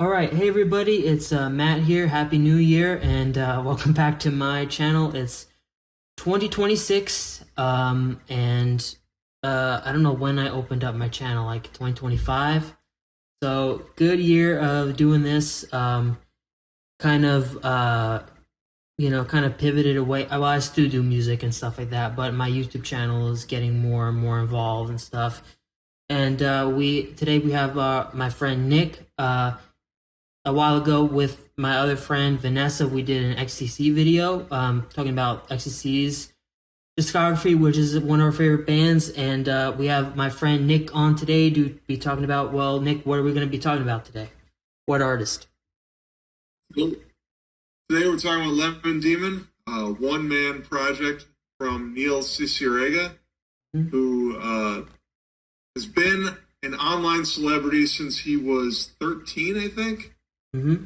All right, hey everybody, it's Matt here. Happy New Year, and welcome back to my channel. It's 2026, and I don't know when I opened up my channel, like 2025. So good year of doing this. Kind of, kind of pivoted away. Well, I still do music and stuff like that, but my YouTube channel is getting more and more involved and stuff. And we today we have my friend Nick. A while ago with my other friend Vanessa, we did an XTC video talking about XTC's discography, which is one of our favorite bands. And we have my friend Nick on today to be talking about, well, Nick, what are we going to be talking about today? What artist? Cool. Today we're talking about Lemon Demon, a one-man project from Neil Cicierega, who has been an online celebrity since he was 13, I think. Mm-hmm.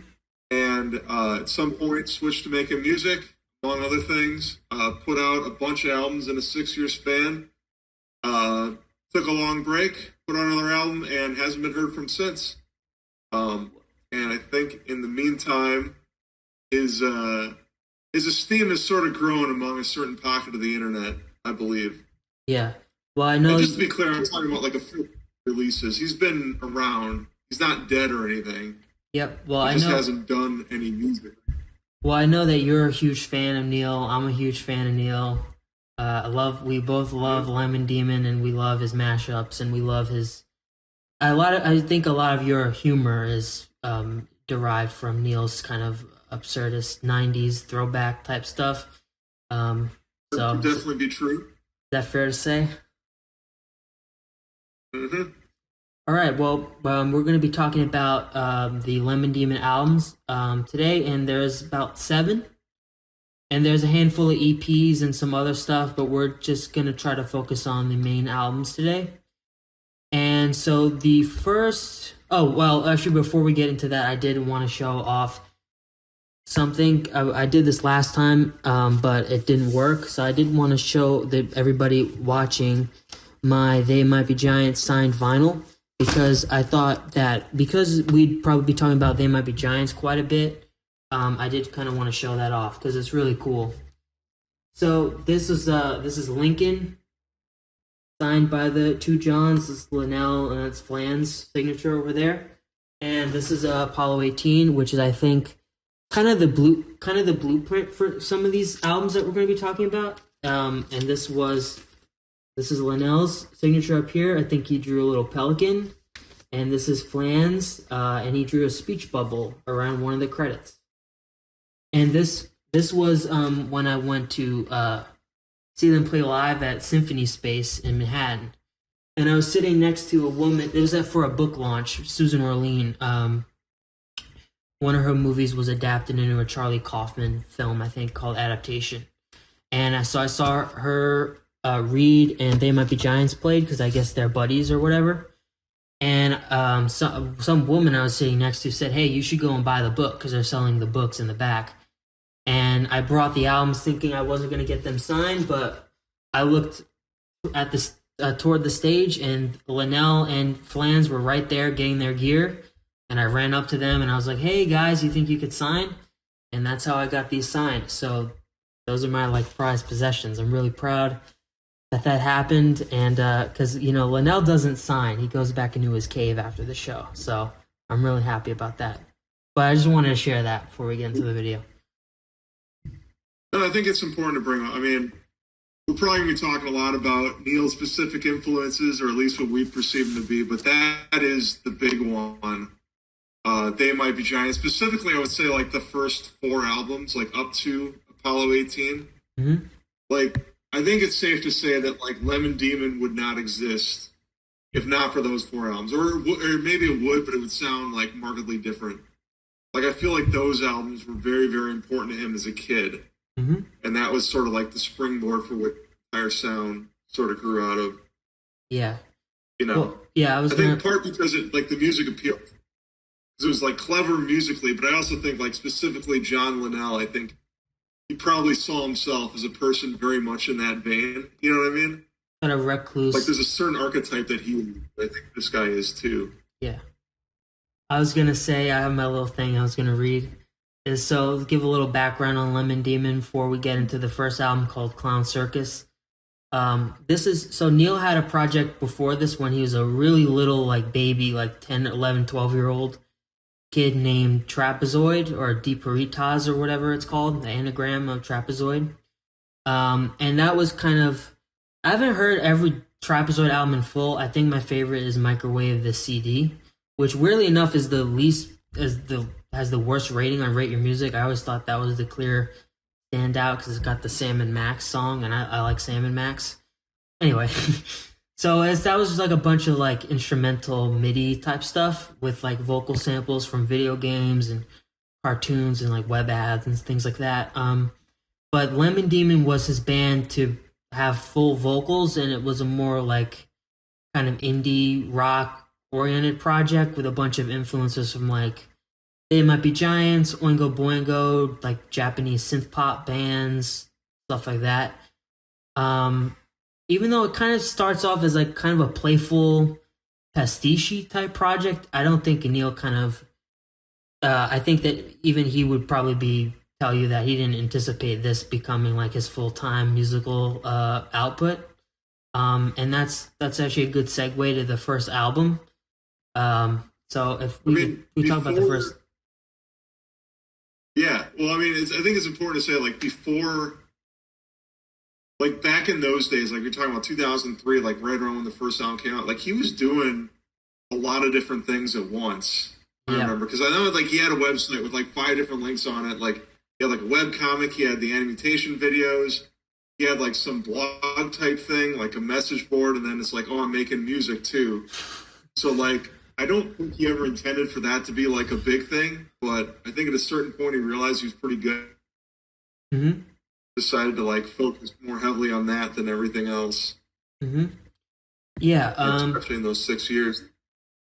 And at some point switched to making music, among other things. Put out a bunch of albums in a 6-year span. Took a long break, put out another album, and hasn't been heard from since. And I think in the meantime, his esteem has sort of grown among a certain pocket of the internet, I believe. Yeah. Well, I know. And just to be clear, I'm talking about like a few releases. He's been around. He's not dead or anything. Yep. Well, He I just know. hasn't done any music. Well, I know that you're a huge fan of Neil. I'm a huge fan of Neil. We both love Lemon Demon, and we love his mashups, and we love his. I think a lot of your humor is derived from Neil's kind of absurdist '90s throwback type stuff. That So, could definitely be true. is that fair to say? hmm All right. Well, we're going to be talking about the Lemon Demon albums today, and there's about 7. And there's a handful of EPs and some other stuff, but we're just going to try to focus on the main albums today. And so the first. Oh, well, actually, before we get into that, I did want to show off something. I did this last time, but it didn't work. So I did want to show everybody watching my They Might Be Giants signed vinyl, because I thought that because we'd probably be talking about They Might Be Giants quite a bit, I did kind of want to show that off because it's really cool. So this is Lincoln, signed by the two Johns. This is Linnell and that's Flan's signature over there, and this is Apollo 18, which is, I think, kind of the blueprint for some of these albums that we're going to be talking about. And this is Linnell's signature up here. I think he drew a little pelican. And this is Flan's, and he drew a speech bubble around one of the credits. And this was when I went to see them play live at Symphony Space in Manhattan. And I was sitting next to a woman. It was for a book launch. Susan Orlean. One of her movies was adapted into a Charlie Kaufman film, I think, called Adaptation. And I saw her Reed and They Might Be Giants played, because I guess they're buddies or whatever. And some woman I was sitting next to said, "Hey, you should go and buy the book because they're selling the books in the back." And I brought the albums thinking I wasn't going to get them signed, but I looked at this toward the stage, and Linnell and Flans were right there getting their gear. And I ran up to them and I was like, "Hey guys, you think you could sign?" And that's how I got these signed. So those are my prized possessions. I'm really proud that happened, and because Linnell doesn't sign, he goes back into his cave after the show, so I'm really happy about that. But I just wanted to share that before we get into the video. No, I think it's important to bring up. I mean, we're probably going to be talking a lot about Neil's specific influences, or at least what we perceive them to be, but that is the big one. They Might Be Giants. Specifically, I would say like the first 4 albums, like up to Apollo 18. Mm-hmm. I think it's safe to say that Lemon Demon would not exist if not for those 4 albums, or maybe it would, but it would sound markedly different. I feel like those albums were very, very important to him as a kid, and that was sort of the springboard for what the entire sound sort of grew out of. Yeah. Well, yeah, I think part because it the music appealed, because it was clever musically, but I also think specifically John Linnell, I think he probably saw himself as a person very much in that vein. You know what I mean? Kind of recluse. There's a certain archetype that I think this guy is too. Yeah. I was gonna say I have my little thing I was gonna read. Is so give a little background on Lemon Demon before we get into the first album called Clown Circus. This is so Neil had a project before this when he was a really little like baby, like 10, 11, 12-year old kid named Trapezoid or Deeperitas or whatever it's called, the anagram of trapezoid. And that was kind of I haven't heard every Trapezoid album in full. I think my favorite is Microwave the CD, which weirdly enough is the least as the has the worst rating on Rate Your Music. I always thought that was the clear standout because it's got the Sam and Max song, and I like Sam and Max. Anyway, so that was just like a bunch of like instrumental MIDI type stuff with like vocal samples from video games and cartoons and like web ads and things like that. But Lemon Demon was his band to have full vocals, and it was a more like kind of indie rock oriented project with a bunch of influences from like They Might Be Giants, Oingo Boingo, like Japanese synth pop bands, stuff like that. Even though it kind of starts off as like kind of a playful pastiche type project, I don't think Neil kind of. I think that even he would probably be tell you that he didn't anticipate this becoming like his full time musical output. And that's actually a good segue to the first album. So if we talk about the first. Yeah, well, I mean, I think it's important to say, like, before, like, back in those days, like, you're talking about 2003, like, right around when the first album came out, like, he was doing a lot of different things at once. I remember, because I know, like, he had a website with, like, 5 different links on it. Like, he had, like, a web comic, he had the animation videos, he had, like, some blog type thing, like a message board, and then it's like, oh, I'm making music, too. So, like, I don't think he ever intended for that to be like a big thing, but I think at a certain point he realized he was pretty good. Mm-hmm. Decided to like focus more heavily on that than everything else. Mm-hmm. Yeah, especially in those 6 years,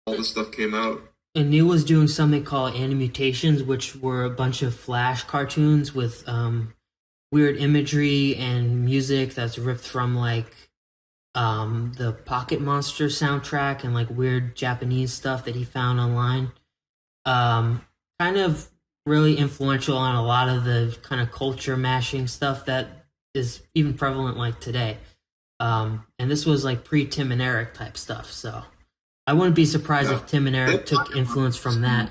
all this stuff came out. And Neil was doing something called Animutations, which were a bunch of Flash cartoons with weird imagery and music that's ripped from like the Pocket Monster soundtrack and like weird Japanese stuff that he found online. Kind of really influential on a lot of the kind of culture mashing stuff that is even prevalent like today. And this was like pre Tim and Eric type stuff. So I wouldn't be surprised if Tim and Eric took influence from that.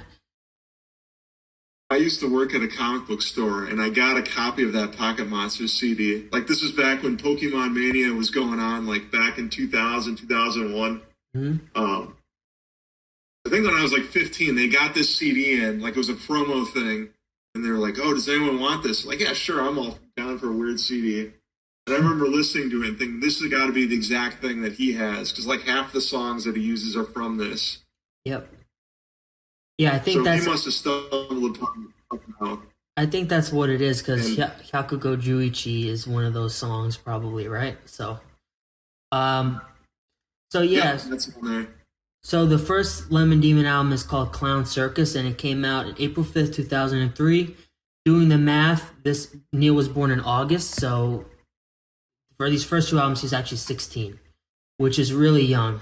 I used to work at a comic book store, and I got a copy of that Pocket Monsters CD. Like, this was back when Pokemon Mania was going on, like, back in 2000, 2001. Mm-hmm. I think when I was, like, 15, they got this CD in, like, it was a promo thing, and they were like, oh, does anyone want this? Like, yeah, sure, I'm all down for a weird CD. And I remember listening to it and thinking, this has got to be the exact thing that he has, because, like, half the songs that he uses are from this. Yep. Yeah, I think he must have stumbled upon it somehow. I think that's what it is, because Hyakugo Juichi is one of those songs, probably, right? So, yeah. That's on there. So the first Lemon Demon album is called Clown Circus, and it came out on April 5th, 2003. Doing the math, Neil was born in August, so for these first 2 albums, he's actually 16, which is really young.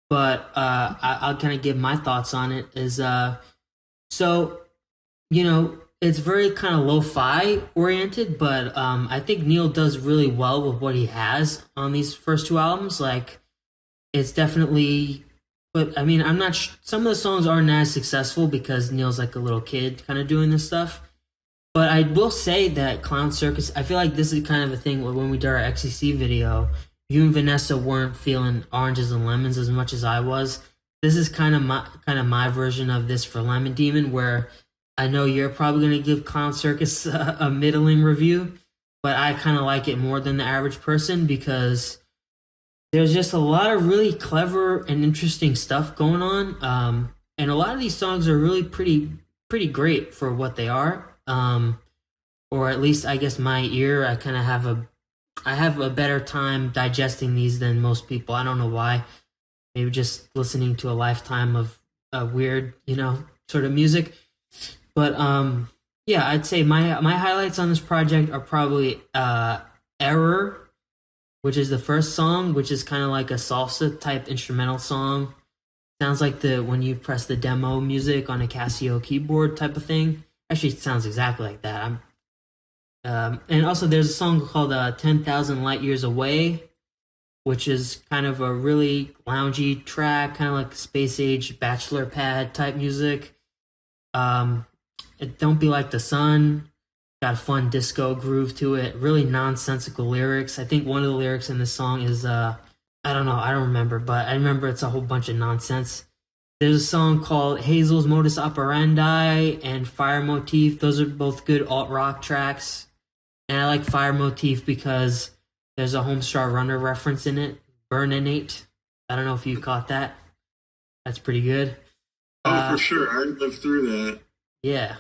But I'll kind of give my thoughts on it. So, you know, it's very kind of lo-fi oriented, but I think Neil does really well with what he has on these first 2 albums. Like, it's definitely, but I mean, I'm not. Some of the songs aren't as successful because Neil's like a little kid, kind of doing this stuff. But I will say that Clown Circus, I feel like this is kind of a thing where when we did our XCC video, you and Vanessa weren't feeling oranges and lemons as much as I was. This is kind of my version of this for Lemon Demon, where I know you're probably going to give Clown Circus a middling review, but I kind of like it more than the average person because there's just a lot of really clever and interesting stuff going on, and a lot of these songs are really pretty great for what they are. Or at least I guess my ear, I kind of have a better time digesting these than most people. I don't know why. Maybe just listening to a lifetime of weird, sort of music. But yeah, I'd say my highlights on this project are probably Error, which is the first song, which is kind of like a salsa type instrumental song Sounds like the when you press the demo music on a Casio keyboard type of thing. Actually, it sounds exactly like that. And also there's a song called 10,000 Light Years Away, which is kind of a really loungy track, kind of like space age bachelor pad type music. Don't Be Like the Sun, got a fun disco groove to it, really nonsensical lyrics. I think one of the lyrics in this song is, I don't know, I don't remember, but I remember it's a whole bunch of nonsense. There's a song called Hazel's Modus Operandi and Fire Motif. Those are both good alt rock tracks. And I like Fire Motif because there's a Homestar Runner reference in it. Burninate. I don't know if you caught that. That's pretty good. Oh, for sure. I lived through that. Yeah.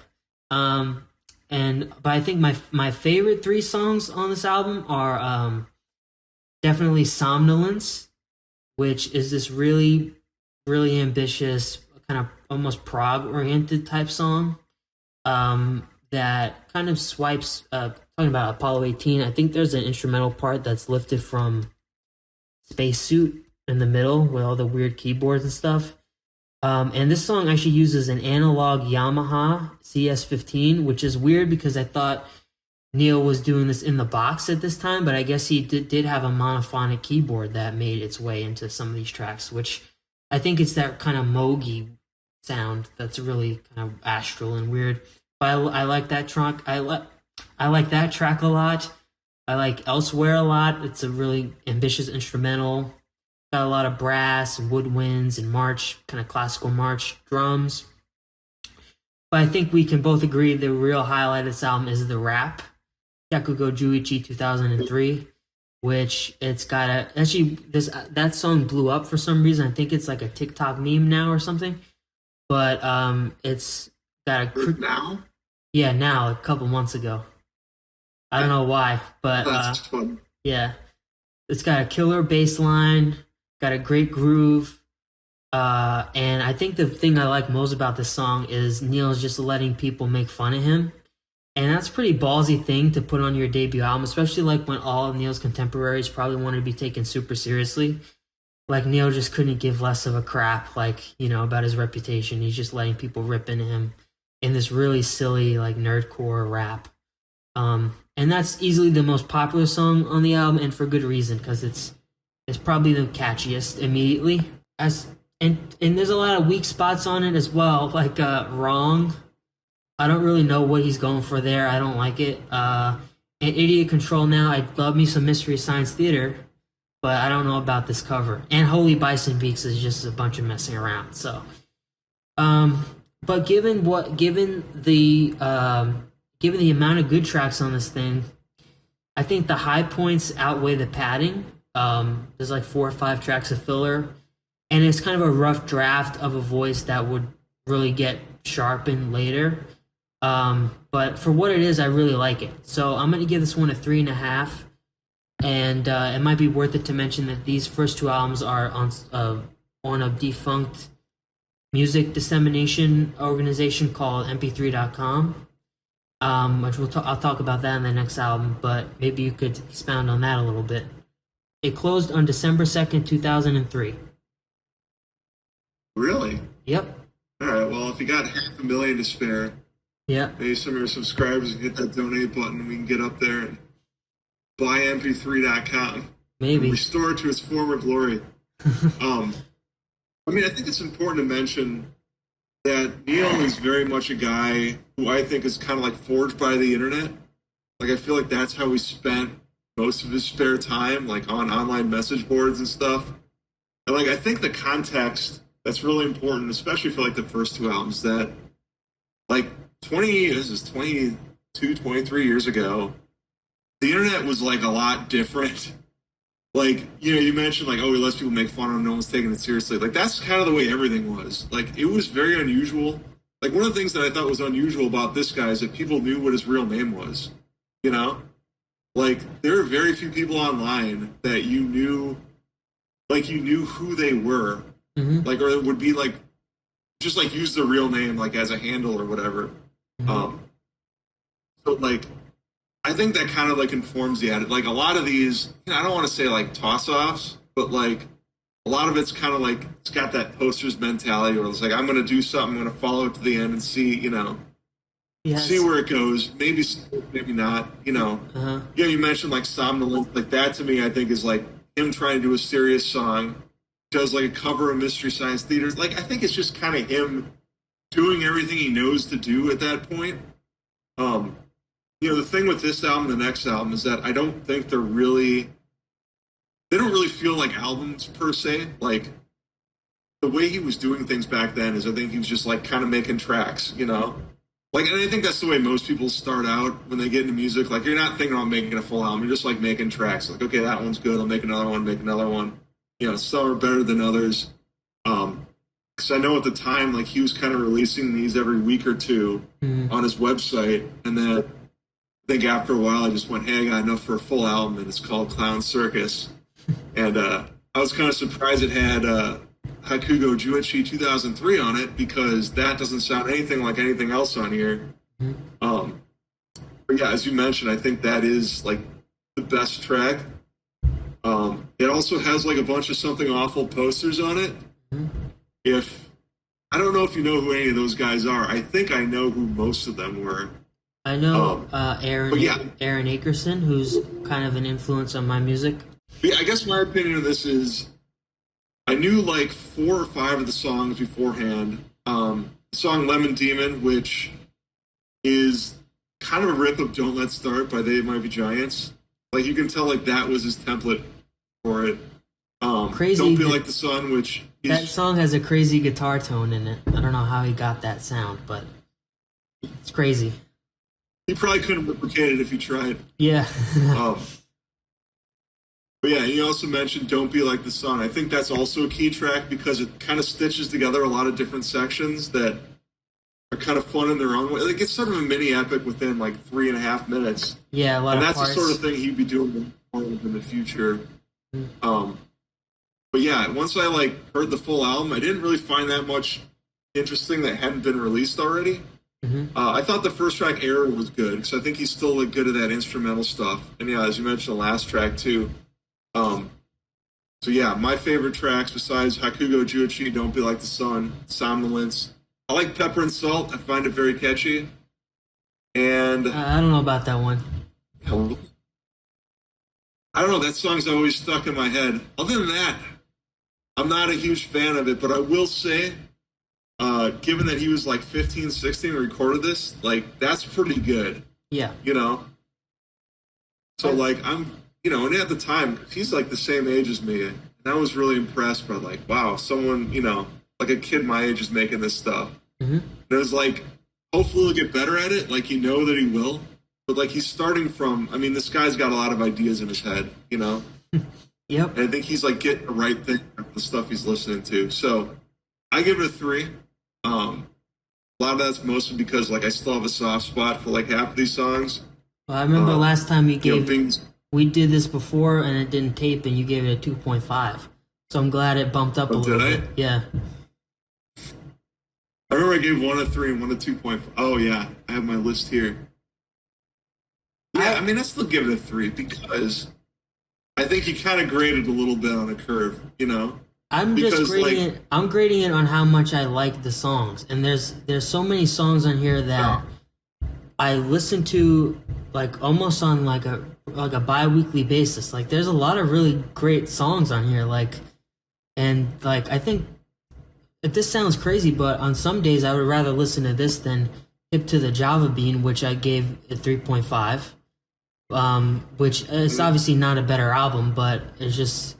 But I think my favorite three songs on this album are definitely Somnolence, which is this really, really ambitious, kind of almost prog oriented type song. That kind of swipes talking about Apollo 18. I think there's an instrumental part that's lifted from Spacesuit in the middle with all the weird keyboards and stuff. And this song actually uses an analog Yamaha CS15, which is weird because I thought Neil was doing this in the box at this time, but I guess he did have a monophonic keyboard that made its way into some of these tracks, which I think it's that kind of Mogi sound that's really kind of astral and weird. But I like that track. I like that track a lot. I like Elsewhere a lot. It's a really ambitious instrumental. Got a lot of brass and woodwinds and march, kind of classical march drums. But I think we can both agree the real highlight of this album is the rap, Yakugo Juichi 2003, which it's got that song blew up for some reason. I think it's like a TikTok meme now or something. But it's got now? Yeah, now, a couple months ago. I don't know why, but that's fun. Yeah. It's got a killer bass line, got a great groove. And I think the thing I like most about this song is Neil's just letting people make fun of him. And that's a pretty ballsy thing to put on your debut album, especially like when all of Neil's contemporaries probably wanted to be taken super seriously. Like Neil just couldn't give less of a crap, about his reputation. He's just letting people rip into him in this really silly, like nerdcore rap. And that's easily the most popular song on the album, and for good reason, because it's probably the catchiest immediately. And there's a lot of weak spots on it as well, like Wrong. I don't really know what he's going for there. I don't like it. And Idiot Control Now. I love me some Mystery Science Theater, but I don't know about this cover. And Holy Bison Beaks is just a bunch of messing around. So, but given the amount of good tracks on this thing, I think the high points outweigh the padding. There's like 4 or 5 tracks of filler, and it's kind of a rough draft of a voice that would really get sharpened later. But for what it is, I really like it. So I'm going to give this one a 3.5. And it might be worth it to mention that these first 2 albums are on a defunct music dissemination organization called mp3.com, which I'll talk about that in the next album, but maybe you could expound on that a little bit. It closed on December 2nd, 2003. Really? Yep. All right, well, if you got $500,000 to spare, maybe some of your subscribers can hit that donate button. We can get up there and buy mp3.com. Maybe. And restore it to its former glory. I think it's important to mention that Neil is very much a guy who I think is kind of like forged by the internet. Like, I feel like that's how he spent most of his spare time, like on online message boards and stuff. And like, I think the context that's really important, especially for like the first 2 albums, that like 22, 23 years ago, the internet was like a lot different. Like, you mentioned like, oh, he lets people make fun of him, no one's taking it seriously. Like, that's kind of the way everything was. Like, it was very unusual. Like, one of the things that I thought was unusual about this guy is that people knew what his real name was. Like, there are very few people online that you knew who they were. Mm-hmm. Like, or it would be like, just like use the real name, like as a handle or whatever. Mm-hmm. So like, I think that kind of like informs the edit. Like a lot of these, I don't want to say like toss-offs, but like a lot of it's kind of like it's got that posters mentality where it's like I'm going to do something, I'm going to follow it to the end and see, Yes. see where it goes. Maybe, maybe not. Yeah, you mentioned like Somnolent, like that to me, I think is like him trying to do a serious song, does like a cover of Mystery Science Theater. Like I think it's just kind of him doing everything he knows to do at that point. The thing with this album and the next album is that I don't think they don't really feel like albums per se. Like the way he was doing things back then is I think he was just like kind of making tracks, Like, and I think that's the way most people start out when they get into music. Like, you're not thinking about making a full album. You're just like making tracks. Like, okay, that one's good. I'll make another one. Make another one. Some are better than others. Because I know at the time, like, he was kind of releasing these every week or two on his website, and then I think after a while, I just went, "Hey, I got enough for a full album," and it's called Clown Circus. And I was kind of surprised it had Hakugo Juichi 2003 on it because that doesn't sound anything like anything else on here. But yeah, as you mentioned, I think that is like the best track. It also has like a bunch of Something Awful posters on it. I don't know if you know who any of those guys are. I think I know who most of them were. I know Aaron Akerson, who's kind of an influence on my music. Yeah, I guess my opinion of this is I knew like 4 or 5 of the songs beforehand. The song Lemon Demon, which is kind of a rip of Don't Let's Start by They Might Be Giants. Like you can tell like that was his template for it. Crazy. Don't Be Like the Sun, which is... That song has a crazy guitar tone in it. I don't know how he got that sound, but it's crazy. He probably couldn't replicate it if he tried. Yeah. But yeah, you also mentioned Don't Be Like the Sun. I think that's also a key track because it kind of stitches together a lot of different sections that are kind of fun in their own way. Like it's sort of a mini epic within like 3.5 minutes. Yeah, a lot and of that's parts. the sort of thing he'd be doing in the future. But yeah, once I like heard the full album, I didn't really find that much interesting that hadn't been released already. I thought the first track, Error, was good because I think he's still like good at that instrumental stuff. And yeah, as you mentioned, the last track too. So yeah, my favorite tracks besides Hakugo Juichi, Don't Be Like the Sun, Somnolence. I like Pepper and Salt. I find it very catchy. And I don't know about that one. I don't know, that song's always stuck in my head. Other than that, I'm not a huge fan of it, but I will say, given that he was like 15, 16 and recorded this, like, that's pretty good. Yeah. So, like, and at the time, he's like the same age as me, and I was really impressed by, like, wow, someone, like a kid my age is making this stuff. And it was like, hopefully he'll get better at it, like, that he will. But, like, he's starting from, this guy's got a lot of ideas in his head, Yep. And I think he's, like, getting the right thing from the stuff he's listening to. So, I give it a 3. A lot of that's mostly because, like, I still have a soft spot for, like, half of these songs. Well, I remember last time you gave... things... We did this before, and it didn't tape, and you gave it a 2.5. So I'm glad it bumped up a little bit. Yeah. I remember I gave one a 3 and one a 2.5. Oh, yeah. I have my list here. Yeah, I still give it a 3 because I think he kind of graded a little bit on a curve, I'm just grading it. I'm grading it on how much I like the songs, and there's so many songs on here that I listen to like almost on like a bi-weekly basis. Like there's a lot of really great songs on here. I think this sounds crazy, but on some days I would rather listen to this than Hip to the Javabean, which I gave a 3.5. Which is obviously not a better album, but it's just,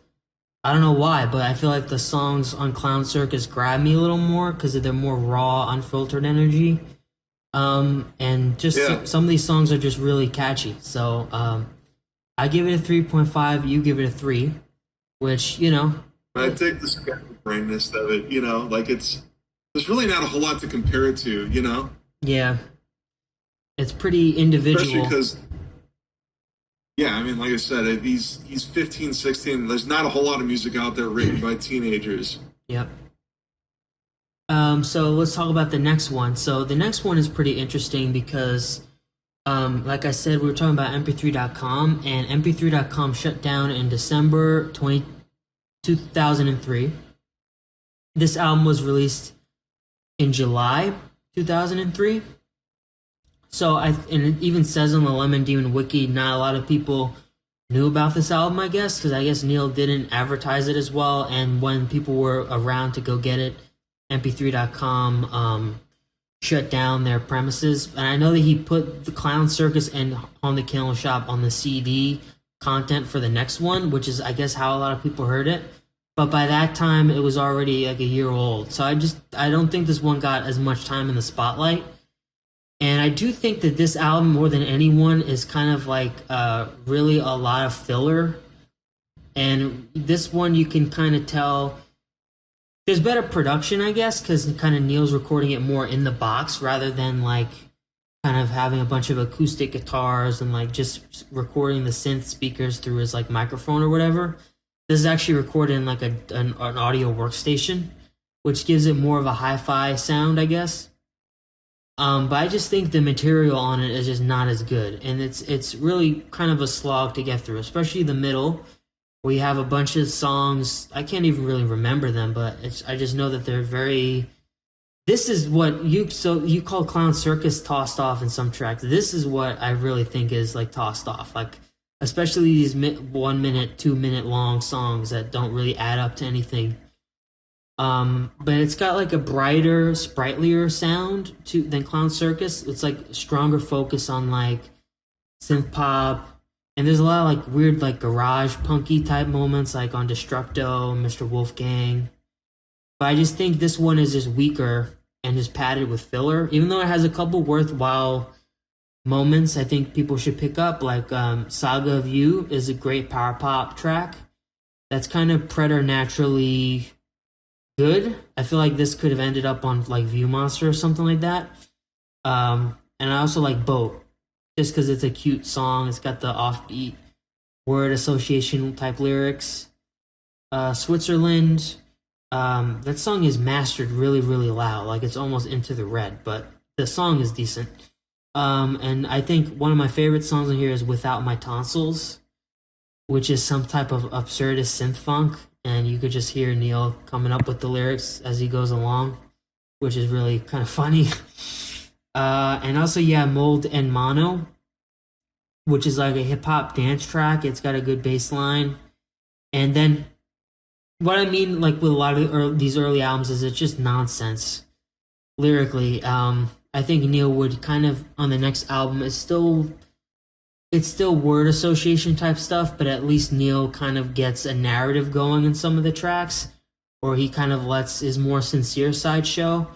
I don't know why, but I feel like the songs on Clown Circus grab me a little more because they're more raw, unfiltered energy. And just some of these songs are just really catchy. So I give it a 3.5, you give it a 3, which, I take the scatterbrainness of it, like there's really not a whole lot to compare it to, Yeah. It's pretty individual. Especially because, like I said, he's 15, 16. There's not a whole lot of music out there written by teenagers. Yep. So let's talk about the next one. So the next one is pretty interesting because, like I said, we were talking about mp3.com, and mp3.com shut down in December 2003. This album was released in July 2003. So and it even says on the Lemon Demon Wiki, not a lot of people knew about this album, I guess, because I guess Neil didn't advertise it as well. And when people were around to go get it, mp3.com shut down their premises. And I know that he put the Clown Circus and Haunted Candle Shop on the CD content for the next one, which is, I guess, how a lot of people heard it. But by that time, it was already like a year old. So I don't think this one got as much time in the spotlight. And I do think that this album, more than anyone, is kind of like really a lot of filler. And this one, you can kind of tell there's better production, I guess, because kind of Neil's recording it more in the box rather than like kind of having a bunch of acoustic guitars and like just recording the synth speakers through his like microphone or whatever. This is actually recorded in like an audio workstation, which gives it more of a hi-fi sound, I guess. But I just think the material on it is just not as good, and it's really kind of a slog to get through, especially the middle, where you have a bunch of songs. I can't even really remember them, but I just know that they're very. This is what you call Clown Circus tossed off in some tracks. This is what I really think is like tossed off, like especially these 1 minute, 2 minute long songs that don't really add up to anything. But it's got like a brighter, sprightlier sound than Clown Circus. It's like stronger focus on like synth pop, and there's a lot of like weird like garage punky type moments like on Destructo, Mr. Wolfgang. But I just think this one is just weaker and just padded with filler. Even though it has a couple worthwhile moments, I think people should pick up. Like Saga of You is a great power pop track. That's kind of preternaturally good. I feel like this could have ended up on like View Monster or something like that. And I also like Boat, just because it's a cute song. It's got the offbeat word association type lyrics. Switzerland, that song is mastered really, really loud. Like it's almost into the red, but the song is decent. And I think one of my favorite songs on here is Without My Tonsils, which is some type of absurdist synth funk. And you could just hear Neil coming up with the lyrics as he goes along, which is really kind of funny. And also, yeah, Mold and Mono, which is like a hip-hop dance track. It's got a good bass line. And then what I mean, like with a lot of these early albums, is it's just nonsense lyrically. I think Neil would kind of, on the next album, it's still word association type stuff, but at least Neil kind of gets a narrative going in some of the tracks, or he kind of lets his more sincere side show.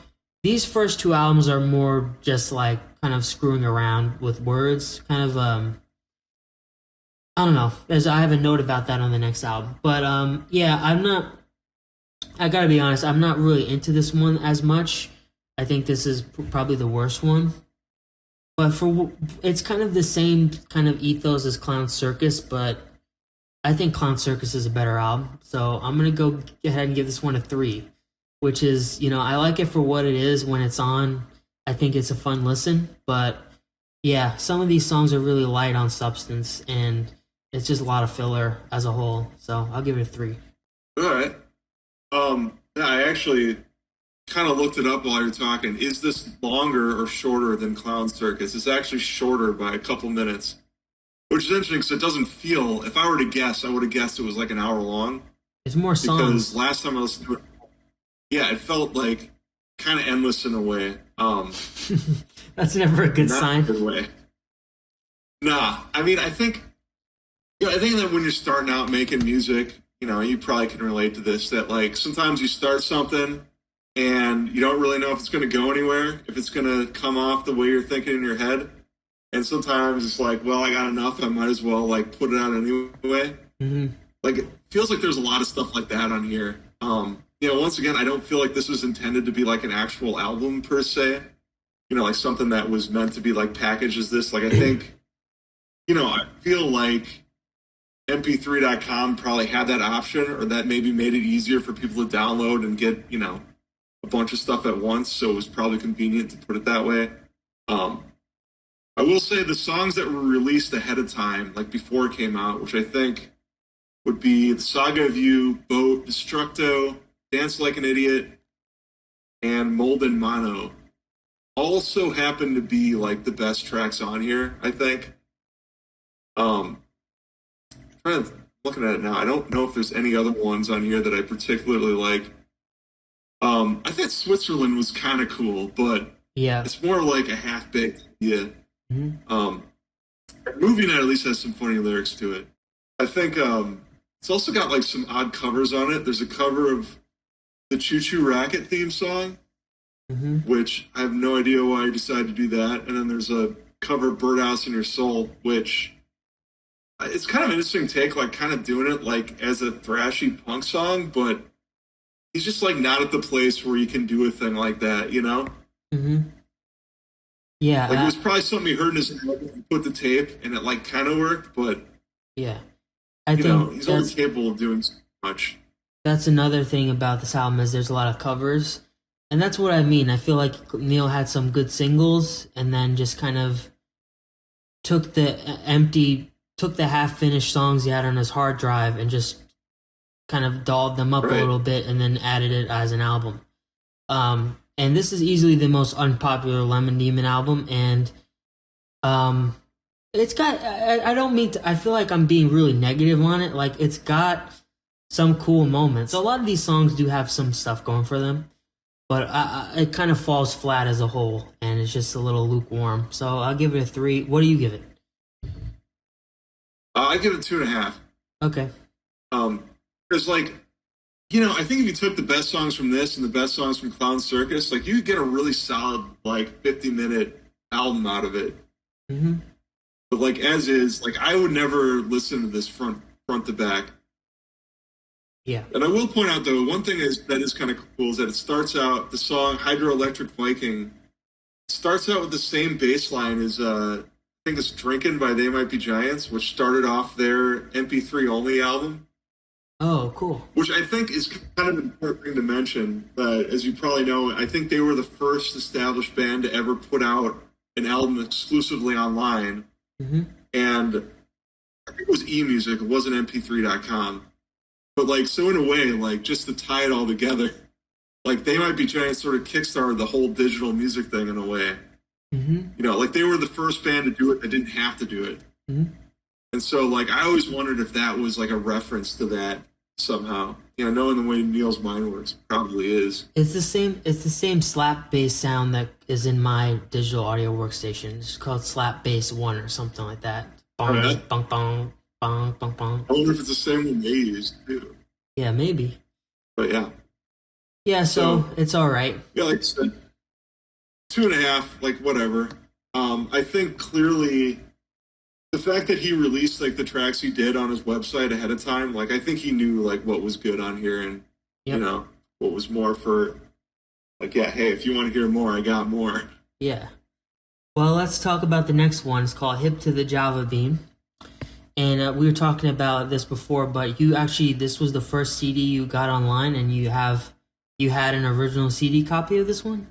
These first two albums are more just like kind of screwing around with words, kind of I don't know. I have a note about that on the next album. But yeah, I gotta be honest, I'm not really into this one as much. I think this is probably the worst one. But it's kind of the same kind of ethos as Clown Circus, but I think Clown Circus is a better album. So I'm gonna go ahead and give this one a 3, which is, I like it for what it is when it's on. I think it's a fun listen, but yeah, some of these songs are really light on substance, and it's just a lot of filler as a whole. So I'll give it a 3. All right. Yeah, I actually kind of looked it up while you were talking. Is this longer or shorter than Clown Circus? It's actually shorter by a couple minutes, which is interesting because it doesn't feel. If I were to guess, I would have guessed it was like an hour long. It's more songs. Because last time I listened to it, yeah, it felt like kind of endless in a way. That's never a good not sign. In a good way. Nah, I mean, I think that when you're starting out making music, you probably can relate to this. That like sometimes you start something and you don't really know if it's going to go anywhere, if it's going to come off the way you're thinking in your head. And sometimes it's like, well, I got enough, I might as well like put it out anyway. Mm-hmm. Like it feels like there's a lot of stuff like that on here. Once again, I don't feel like this was intended to be like an actual album per se. Like something that was meant to be like packaged as this. Like I think, I feel like mp3.com probably had that option, or that maybe made it easier for people to download and get, a bunch of stuff at once. So it was probably convenient to put it that way. I will say the songs that were released ahead of time, like before it came out, which I think would be The Saga of You, Boat, Destructo, Dance Like an Idiot, and Mold and Mono. Also happen to be like the best tracks on here, I think. Looking at it now, I don't know if there's any other ones on here that I particularly like. I thought Switzerland was kind of cool, but Yeah. it's more like a half-baked idea. Mm-hmm. Movie Night at least has some funny lyrics to it. I think it's also got like some odd covers on it. There's a cover of the Choo Choo Racket theme song, Mm-hmm. which I have no idea why he decided to do that. And then there's a cover of Birdhouse in Your Soul, which it's kind of an interesting take, like kind of doing it like as a thrashy punk song, but he's just like not at the place where he can do a thing like that, you know? Mm-hmm. Yeah. Like it was probably something he heard in his head and put the tape, and it like kind of worked, but yeah. I you know, think he's only capable of doing so much. that's another thing about this album is there's a lot of covers, and that's what I mean. I feel like Neil had some good singles, and then just kind of took the half-finished songs he had on his hard drive and just kind of dolled them up a Right. little bit, and then added it as an album. And this is easily the most unpopular Lemon Demon album, and it's got. I don't mean to. I feel like I'm being really negative on it. Like it's got some cool moments. A lot of these songs do have some stuff going for them, but it kind of falls flat as a whole, and it's just a little lukewarm. So I'll give it a 3. What do you give it? I give it 2.5. Okay. Because like, you know, I think if you took the best songs from this and the best songs from Clown Circus, like you could get a really solid like 50-minute album out of it. Mm-hmm. But like as is, like I would never listen to this front to back. Yeah. And I will point out though, one thing that is kind of cool is that it starts out, the song Hydroelectric Viking starts out with the same bass line as I think it's Drinkin' by They Might Be Giants, which started off their MP3 only album. Oh, cool. Which I think is kind of an important thing to mention. As you probably know, I think they were the first established band to ever put out an album exclusively online. Mm-hmm. And I think it was eMusic, it wasn't mp3.com. But like, so in a way, like just to tie it all together, like They Might Be Giants sort of kickstarted the whole digital music thing in a way. Mm-hmm. You know, like they were the first band to do it that didn't have to do it. Mm-hmm. And so, like, I always wondered if that was like a reference to that somehow. You know, knowing the way Neil's mind works, it probably is. It's the same. It's the same slap bass sound that is in my digital audio workstation. It's called Slap Bass 1 or something like that. Bong, Yeah. bong, bong, bong, bong, bong. I wonder if it's the same one they used too. Yeah, maybe. But yeah, Yeah, so So- it's all right. yeah, like I said, 2.5, like whatever. I think clearly the fact that he released like the tracks he did on his website ahead of time, like I think he knew like what was good on here and Yep. you know what was more for like yeah, hey, if you want to hear more, I got more. Yeah. Well, let's talk about the next one. It's called Hip to the Javabean. And we were talking about this before, but this was the first CD you got online, and you had an original CD copy of this one?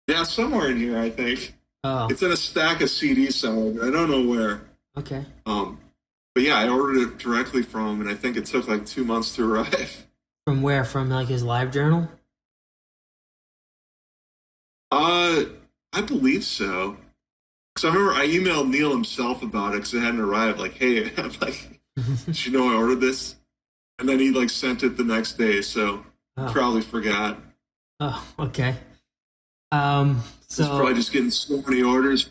Yeah, somewhere in here, I think. Oh, It's in a stack of CDs somewhere. I don't know where. okay. But yeah, I ordered it directly from him, and I think it took like 2 months to arrive. From where? From like his live journal? I believe so. Because I remember I emailed Neil himself about it because it hadn't arrived. Like, hey, I'm like, did you know I ordered this? And then he like sent it the next day, so Oh. probably forgot. Oh, okay. He's So probably just getting so many orders.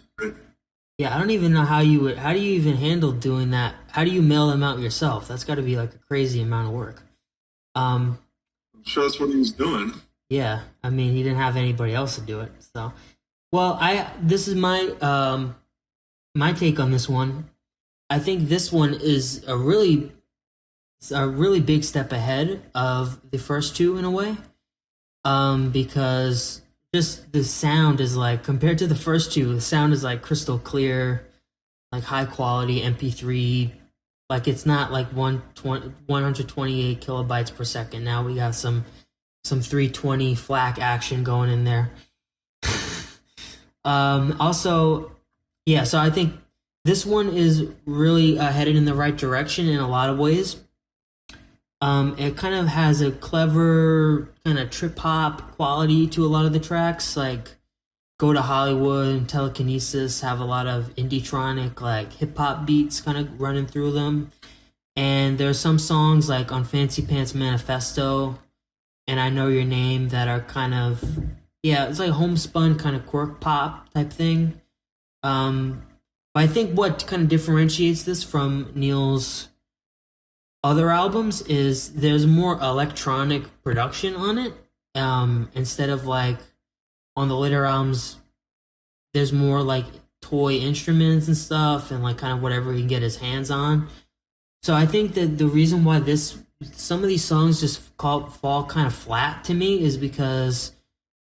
yeah, I don't even know how do you even handle doing that? How do you mail them out yourself? That's got to be like a crazy amount of work. I'm sure that's what he was doing. Yeah, I mean, he didn't have anybody else to do it. So, well, this is my my take on this one. I think this one is a really big step ahead of the first two in a way, because just the sound is like, compared to the first two, the sound is like crystal clear, like high quality MP3. Like it's not like 128 kilobytes per second. Now we got some 320 FLAC action going in there. Also, yeah, so I think This one is really headed in the right direction in a lot of ways. It kind of has a clever kind of trip hop quality to a lot of the tracks, like Go to Hollywood and Telekinesis have a lot of indie-tronic, like hip hop beats kind of running through them. And there's some songs like on Fancy Pants Manifesto and I Know Your Name that are kind of, yeah, it's like homespun kind of quirk pop type thing. Um, but I think what kind of differentiates this from Neil's other albums is there's more electronic production on it. Instead of like on the later albums, there's more like toy instruments and stuff and like kind of whatever he can get his hands on. So I think that the reason why this some of these songs just fall kind of flat to me is because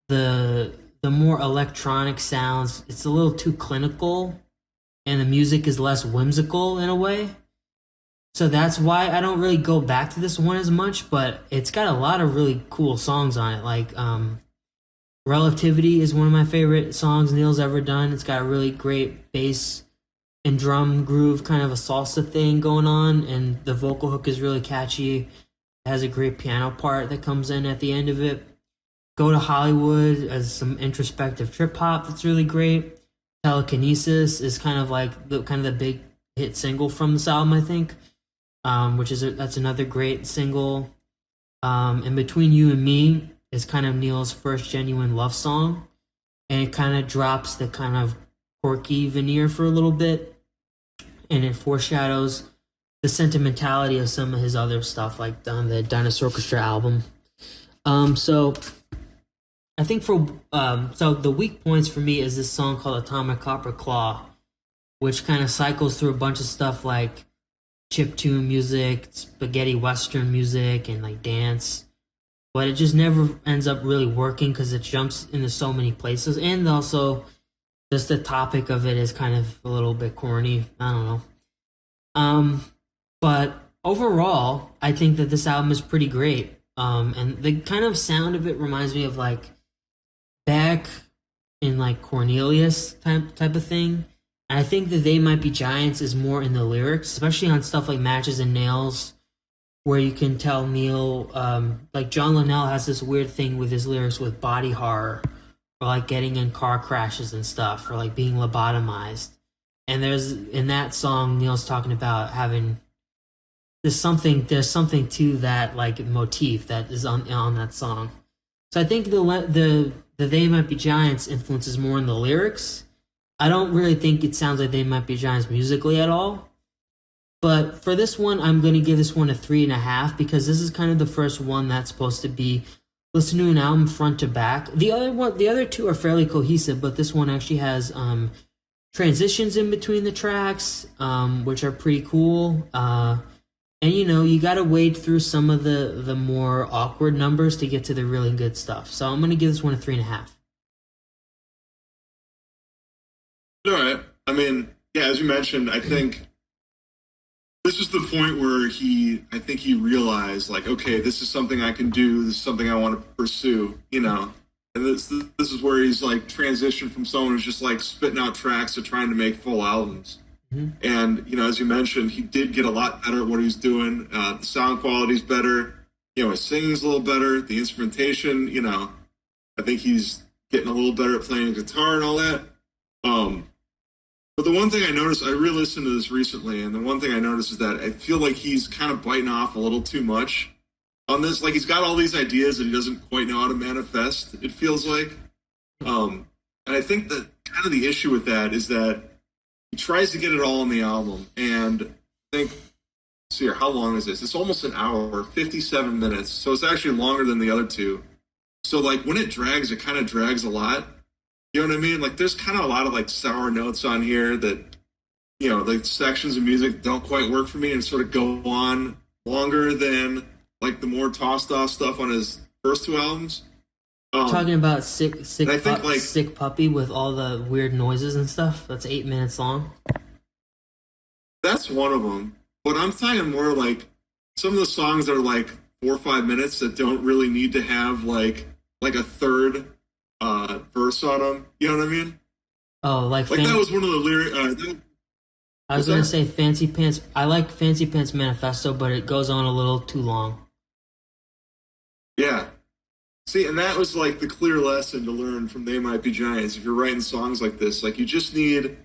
the more electronic sounds, it's a little too clinical and the music is less whimsical in a way. So that's why I don't really go back to this one as much, but it's got a lot of really cool songs on it. Like Relativity is one of my favorite songs Neil's ever done. It's got a really great bass and drum groove, kind of a salsa thing going on, and the vocal hook is really catchy. It has a great piano part that comes in at the end of it. Go to Hollywood as some introspective trip hop that's really great. Telekinesis is kind of like the big hit single from this album, I think, that's another great single. And Between You and Me is kind of Neil's first genuine love song, and it kind of drops the kind of quirky veneer for a little bit, and it foreshadows the sentimentality of some of his other stuff, like on the Dinosaurchestra album. So I think so the weak points for me is this song called Atomic Copper Claw, which kind of cycles through a bunch of stuff like chiptune music, spaghetti western music, and like dance. But it just never ends up really working because it jumps into so many places, and also just the topic of it is kind of a little bit corny. I don't know. But overall, I think that this album is pretty great. And the kind of sound of it reminds me of like back in like Cornelius type of thing. And I think that They Might Be Giants is more in the lyrics, especially on stuff like Matches and Nails, where you can tell Neil, like John Linnell has this weird thing with his lyrics with body horror, or like getting in car crashes and stuff, or like being lobotomized. And there's in that song, Neil's talking about having there's something to that like motif that is on that song. So I think the They Might Be Giants influence is more in the lyrics. I don't really think it sounds like They Might Be Giants musically at all. But for this one, I'm going to give this one a 3.5 because this is kind of the first one that's supposed to be listen to an album front to back. The other two are fairly cohesive, but this one actually has transitions in between the tracks, which are pretty cool. And you got to wade through some of the more awkward numbers to get to the really good stuff. So I'm going to give this one a 3.5. All right. I mean, yeah, as you mentioned, I think this is the point where I think he realized, like, okay, this is something I can do. This is something I want to pursue, And this is where he's like transitioned from someone who's just like spitting out tracks to trying to make full albums. Mm-hmm. And as you mentioned, he did get a lot better at what he's doing. The sound quality's better. His singing's a little better. The instrumentation, I think he's getting a little better at playing guitar and all that. But the one thing I noticed, I re-listened to this recently, and the one thing I noticed is that I feel like he's kind of biting off a little too much on this. Like, he's got all these ideas that he doesn't quite know how to manifest, it feels like. And I think that kind of the issue with that is that he tries to get it all on the album. And I think, see here, how long is this? It's almost an hour, 57 minutes. So it's actually longer than the other two. So, like, when it drags, it kind of drags a lot. You know what I mean? Like, there's kind of a lot of, like, sour notes on here that, like, sections of music don't quite work for me and sort of go on longer than, like, the more tossed off stuff on his first two albums. Talking about sick puppy with all the weird noises and stuff. That's 8 minutes long. That's one of them. But I'm talking more like some of the songs that are like 4 or 5 minutes that don't really need to have like a third verse on them. You know what I mean? Oh, like that was one of the lyrics. I was What's gonna that? say Fancy Pants. I like Fancy Pants Manifesto, but it goes on a little too long. Yeah. See, and that was like the clear lesson to learn from They Might Be Giants. If you're writing songs like this, like you just need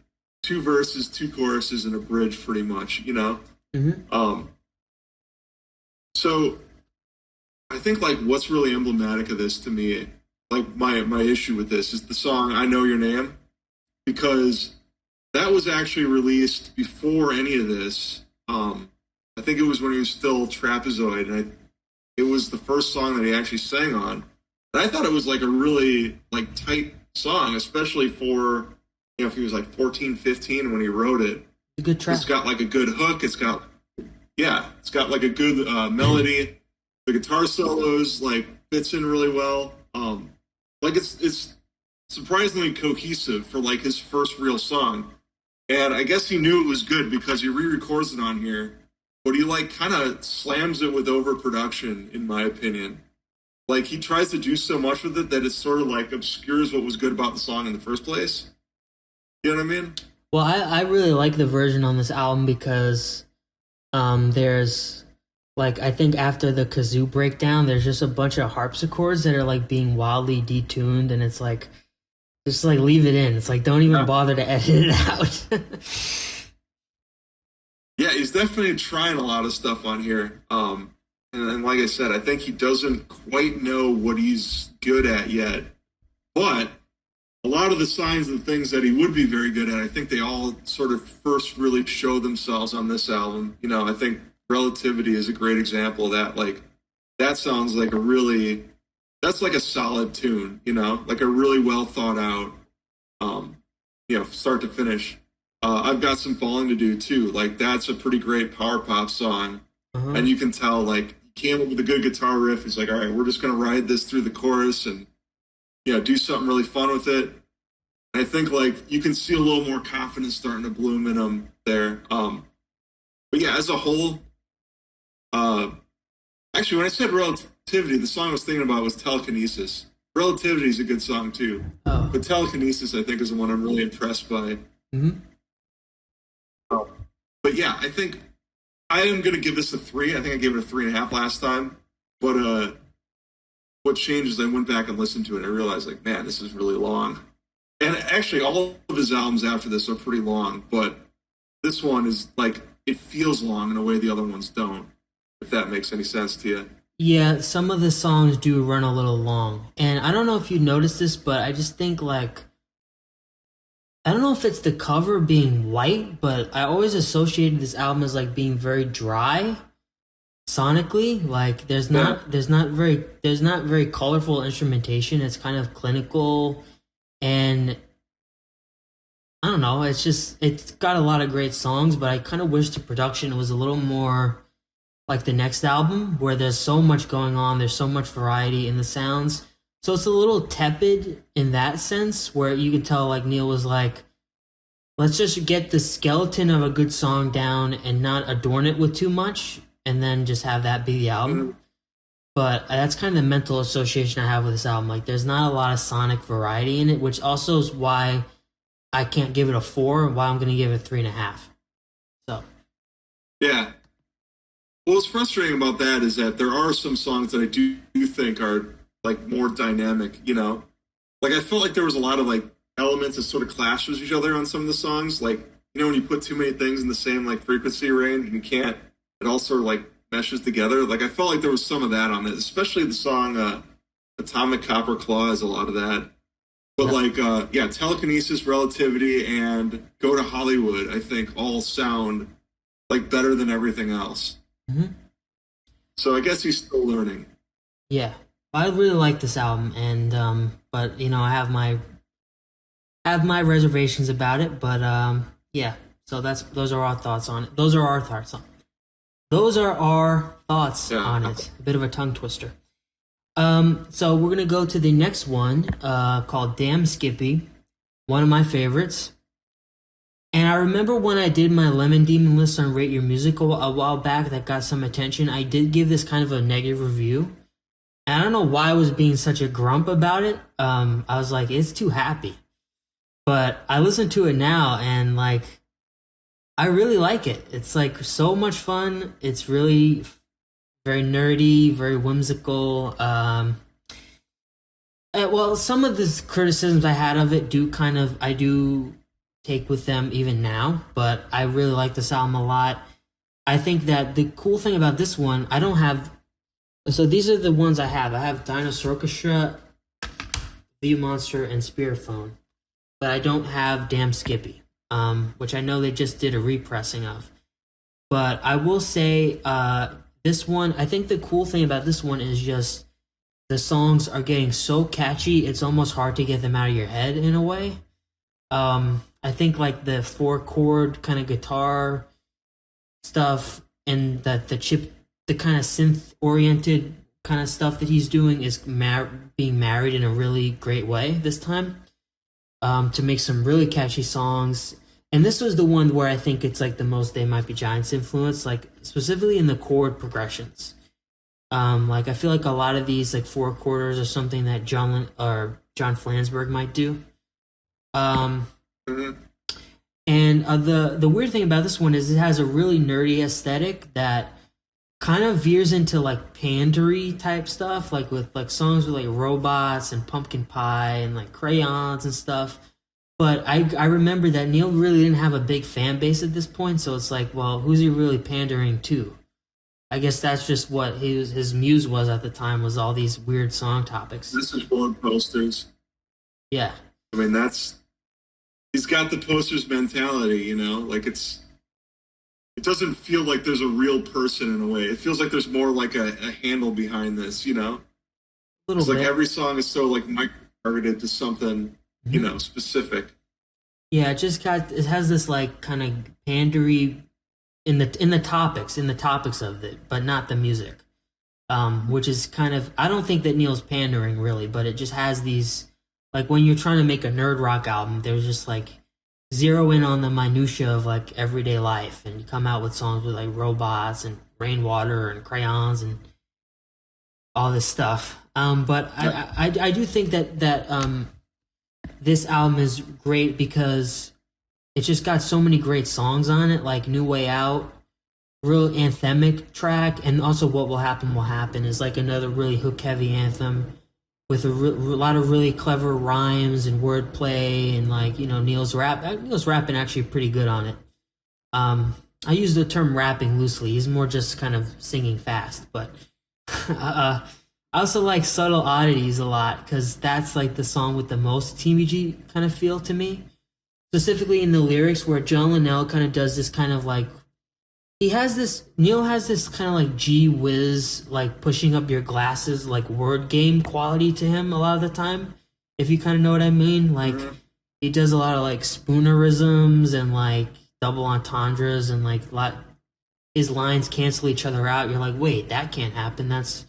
two verses, two choruses, and a bridge, pretty much. You know. Hmm. Um. So I think like what's really emblematic of this to me, like my issue with this is the song "I Know Your Name," because that was actually released before any of this. I think it was when he was still Trapezoid, and it was the first song that he actually sang on. And I thought it was like a really like tight song, especially for if he was like 14, 15 when he wrote it. A good track. It's got like a good hook. It's got like a good melody. The guitar solos like fits in really well. Like it's surprisingly cohesive for like his first real song. And I guess he knew it was good because he re-records it on here, but he like kind of slams it with overproduction, in my opinion. Like he tries to do so much with it that it sort of like obscures what was good about the song in the first place. You know what I mean? Well, I really like the version on this album because there's like I think after the kazoo breakdown, there's just a bunch of harpsichords that are like being wildly detuned, and it's like just like leave it in. It's like don't even Yeah. bother to edit it out. Yeah, he's definitely trying a lot of stuff on here. And like I said, I think he doesn't quite know what he's good at yet. But a lot of the signs and things that he would be very good at, I think they all sort of first really show themselves on this album. You know, I think Relativity is a great example of that. Like, that sounds like that's like a solid tune, you know, like a really well thought out, start to finish. I've got some falling to do too. Like, that's a pretty great power pop song. Uh-huh. And you can tell, like, he came up with a good guitar riff. He's like, all right, we're just going to ride this through the chorus and, do something really fun with it. And I think, like, you can see a little more confidence starting to bloom in him there. But yeah, as a whole, actually, when I said Relativity, the song I was thinking about was Telekinesis. Relativity is a good song too. Oh. But Telekinesis, I think, is the one I'm really impressed by. Hmm. But yeah, I think I am going to give this a 3. I think I gave it a 3.5 last time. But what changed is I went back and listened to it and I realized, like, man, this is really long. And actually, all of his albums after this are pretty long, but this one is, like, it feels long in a way the other ones don't, if that makes any sense to you. Yeah, some of the songs do run a little long. And I don't know if you noticed this, but I just think like I don't know if it's the cover being white, but I always associated this album as like being very dry sonically. Like there's not very colorful instrumentation. It's kind of clinical and I don't know, it's got a lot of great songs, but I kind of wish the production was a little more like the next album where there's so much going on, there's so much variety in the sounds. So it's a little tepid in that sense where you can tell like Neil was like, let's just get the skeleton of a good song down and not adorn it with too much and then just have that be the album. But that's kind of the mental association I have with this album. Like there's not a lot of sonic variety in it, which also is why I can't give it a 4 and why I'm gonna give it 3.5. So Yeah. Well, what's frustrating about that is that there are some songs that I do think are, like, more dynamic, you know? Like, I felt like there was a lot of, like, elements that sort of clash with each other on some of the songs. Like, when you put too many things in the same, like, frequency range and you can't, it all sort of, like, meshes together. Like, I felt like there was some of that on it, especially the song Atomic Copper Claw has a lot of that. But, like, Telekinesis, Relativity, and Go to Hollywood, I think, all sound, like, better than everything else. mm-hmm. So I guess he's still learning. Yeah, I really like this album, and but I have my reservations about it, but yeah. So those are our thoughts on it. Those are our thoughts on it. A bit of a tongue twister. So we're gonna go to the next one, called "Damn Skippy," one of my favorites. And I remember when I did my Lemon Demon list on Rate Your Music a while back that got some attention, I did give this kind of a negative review. And I don't know why I was being such a grump about it. I was like, it's too happy. But I listen to it now and like, I really like it. It's like so much fun. It's really very nerdy, very whimsical. Well, some of the criticisms I had of it do kind of I do take with them even now, but I really like this album a lot. I think that the cool thing about this one, I don't have. So these are the ones I have. I have Dinosaurchestra, View Monster, and Spearphone, but I don't have Damn Skippy, which I know they just did a repressing of. But I will say, this one, I think the cool thing about this one is just the songs are getting so catchy, it's almost hard to get them out of your head in a way. I think like the four chord kind of guitar stuff and that the kind of synth oriented kind of stuff that he's doing is being married in a really great way this time, to make some really catchy songs. And this was the one where I think it's like the most They Might Be Giants influence, like specifically in the chord progressions. Like I feel like a lot of these like four quarters are something that John Flansburgh might do. Um, Mhm. and the weird thing about this one is it has a really nerdy aesthetic that kind of veers into like pandery type stuff, like with like songs with like robots and pumpkin pie and like crayons and stuff. But I remember that Neil really didn't have a big fan base at this point, so it's like, well, who's he really pandering to? I guess that's just what his muse was at the time, was all these weird song topics. This is blog posters. Yeah. I mean, he's got the posters mentality, like it doesn't feel like there's a real person in a way. It feels like there's more like a handle behind this, A little It's like bit. every song is so like micro targeted to something, specific. Yeah, it has this like kind of pandery in the topics of it, but not the music. Which is kind of, I don't think that Neil's pandering really, but it just has these, like when you're trying to make a nerd rock album, there's just like zero in on the minutia of like everyday life, and you come out with songs with like robots and rainwater and crayons and all this stuff. But I do think that this album is great because it's just got so many great songs on it, like New Way Out, real anthemic track, and also What Will Happen is like another really hook heavy anthem with a lot of really clever rhymes and wordplay, and like Neil's rapping actually pretty good on it. I use the term rapping loosely. He's more just kind of singing fast, but I also like Subtle Oddities a lot because that's like the song with the most TVG kind of feel to me, specifically in the lyrics where John Linnell kind of does this kind of like Neil has this kind of like gee whiz, like pushing up your glasses, like word game quality to him a lot of the time. If you kind of know what I mean, like he does a lot of like spoonerisms and like double entendres and like his lines cancel each other out. You're like, wait, that can't happen. It's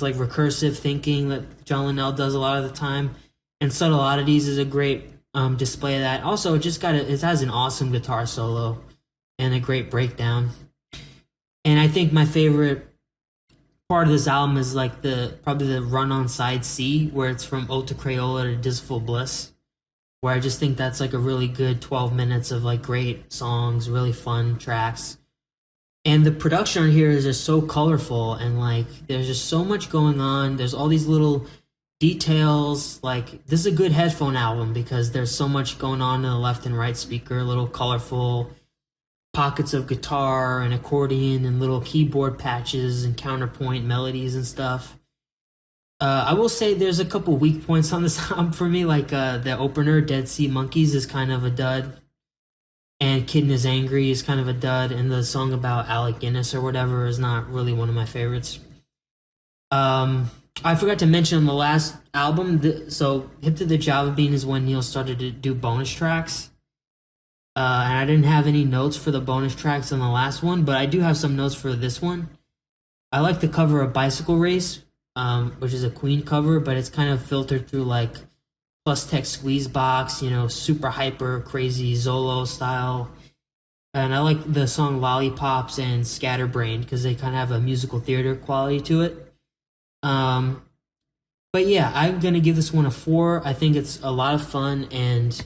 like recursive thinking that John Linnell does a lot of the time. And Subtle Oddities is a great display of that. Also, it has an awesome guitar solo and a great breakdown. And I think my favorite part of this album is like probably the run on side C, where it's from Ode to Crayola to Disful Bliss, where I just think that's like a really good 12 minutes of like great songs, really fun tracks. And the production on here is just so colorful, and like there's just so much going on. There's all these little details. Like this is a good headphone album because there's so much going on in the left and right speaker, little colorful pockets of guitar and accordion and little keyboard patches and counterpoint melodies and stuff. I will say there's a couple weak points on this album for me, like the opener, Dead Sea Monkeys, is kind of a dud, and Kitten is Angry is kind of a dud, and the song about Alec Guinness or whatever is not really one of my favorites. I forgot to mention on the last album, so Hip to the Javabean is when Neil started to do bonus tracks. And I didn't have any notes for the bonus tracks on the last one, but I do have some notes for this one. I like the cover of Bicycle Race, which is a Queen cover, but it's kind of filtered through like plus text squeeze box, super hyper crazy Zolo style. And I like the song Lollipops and Scatterbrained because they kind of have a musical theater quality to it. But yeah, I'm gonna give this one a 4. I think it's a lot of fun, and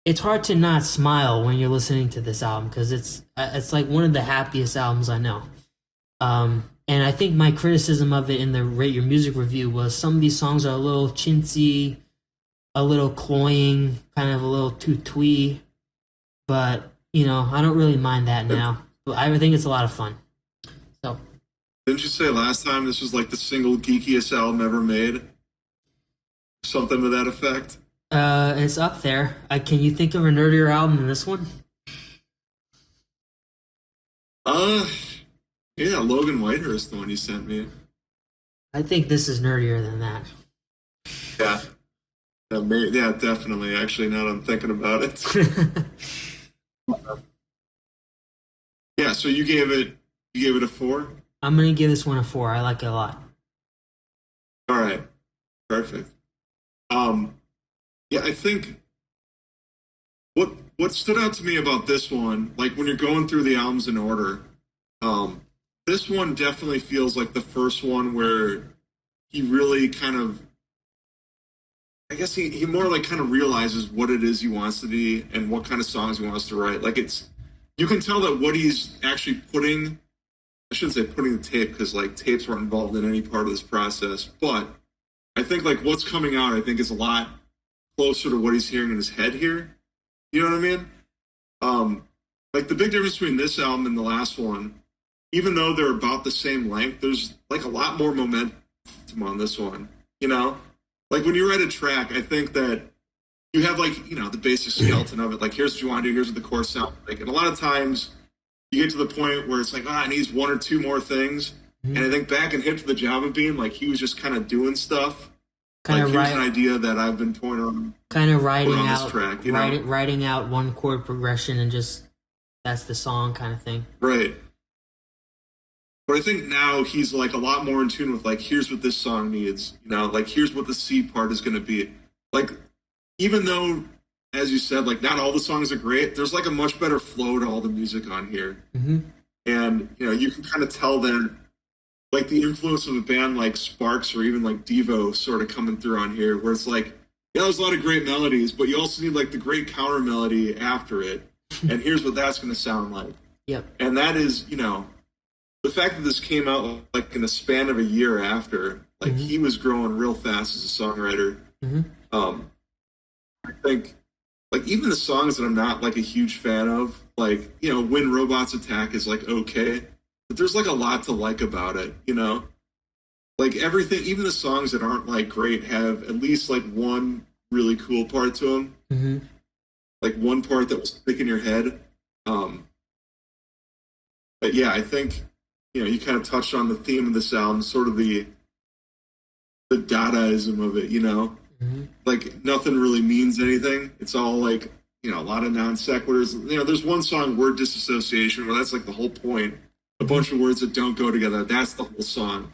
it's hard to not smile when you're listening to this album because it's like one of the happiest albums I know. And I think my criticism of it in the Rate Your Music review was some of these songs are a little chintzy, a little cloying, kind of a little too twee. But I don't really mind that now. But I think it's a lot of fun. So Didn't you say last time this was like the single geekiest album ever made? Something to that effect? it's up there. Can you think of a nerdier album than this one? Uh, yeah, Logan Whitehurst, the one you sent me. I think this is nerdier than that. Yeah. Yeah, definitely. Actually, now that I'm thinking about it. Yeah, so you gave it a 4? I'm gonna give this one a 4. I like it a lot. All right. Perfect. Yeah, I think what stood out to me about this one, like when you're going through the albums in order, this one definitely feels like the first one where he really kind of, I guess he more like kind of realizes what it is he wants to be and what kind of songs he wants to write. Like you can tell that what he's actually putting, I shouldn't say putting the tape because like tapes weren't involved in any part of this process, but I think like what's coming out, I think is a lot closer to what he's hearing in his head here. You know what I mean? Like the big difference between this album and the last one, even though they're about the same length, there's like a lot more momentum on this one. You know, like when you write a track, I think that you have like the basic skeleton of it. Like here's what you want to do, here's what the chorus sounds like, and a lot of times you get to the point where it's like, it needs one or two more things. And I think back in Hit to the Javabean, like he was just kind of doing stuff. Kind of here's an idea that I've been pointing on. Kind of writing on out this track, writing out one chord progression and just that's the song kind of thing. Right. But I think now he's like a lot more in tune with like here's what this song needs. Like here's what the C part is going to be. Like even though, as you said, like not all the songs are great, there's like a much better flow to all the music on here. Mm-hmm. And you can kind of tell that like the influence of a band like Sparks or even like Devo sort of coming through on here, where it's like, there's a lot of great melodies, but you also need like the great counter melody after it. And here's what that's going to sound like. Yep. And that is, the fact that this came out like in the span of a year after, like he was growing real fast as a songwriter. I think like even the songs that I'm not like a huge fan of, like, When Robots Attack is like okay. But there's like a lot to like about it, Like everything, even the songs that aren't like great have at least like one really cool part to them. Mm-hmm. Like one part that will stick in your head. But yeah, I think, you kind of touched on the theme of this album, sort of the Dadaism of it, Mm-hmm. Like nothing really means anything. It's all like, a lot of non sequiturs. There's one song, Word Disassociation, where that's like the whole point. A bunch of words that don't go together. That's the whole song,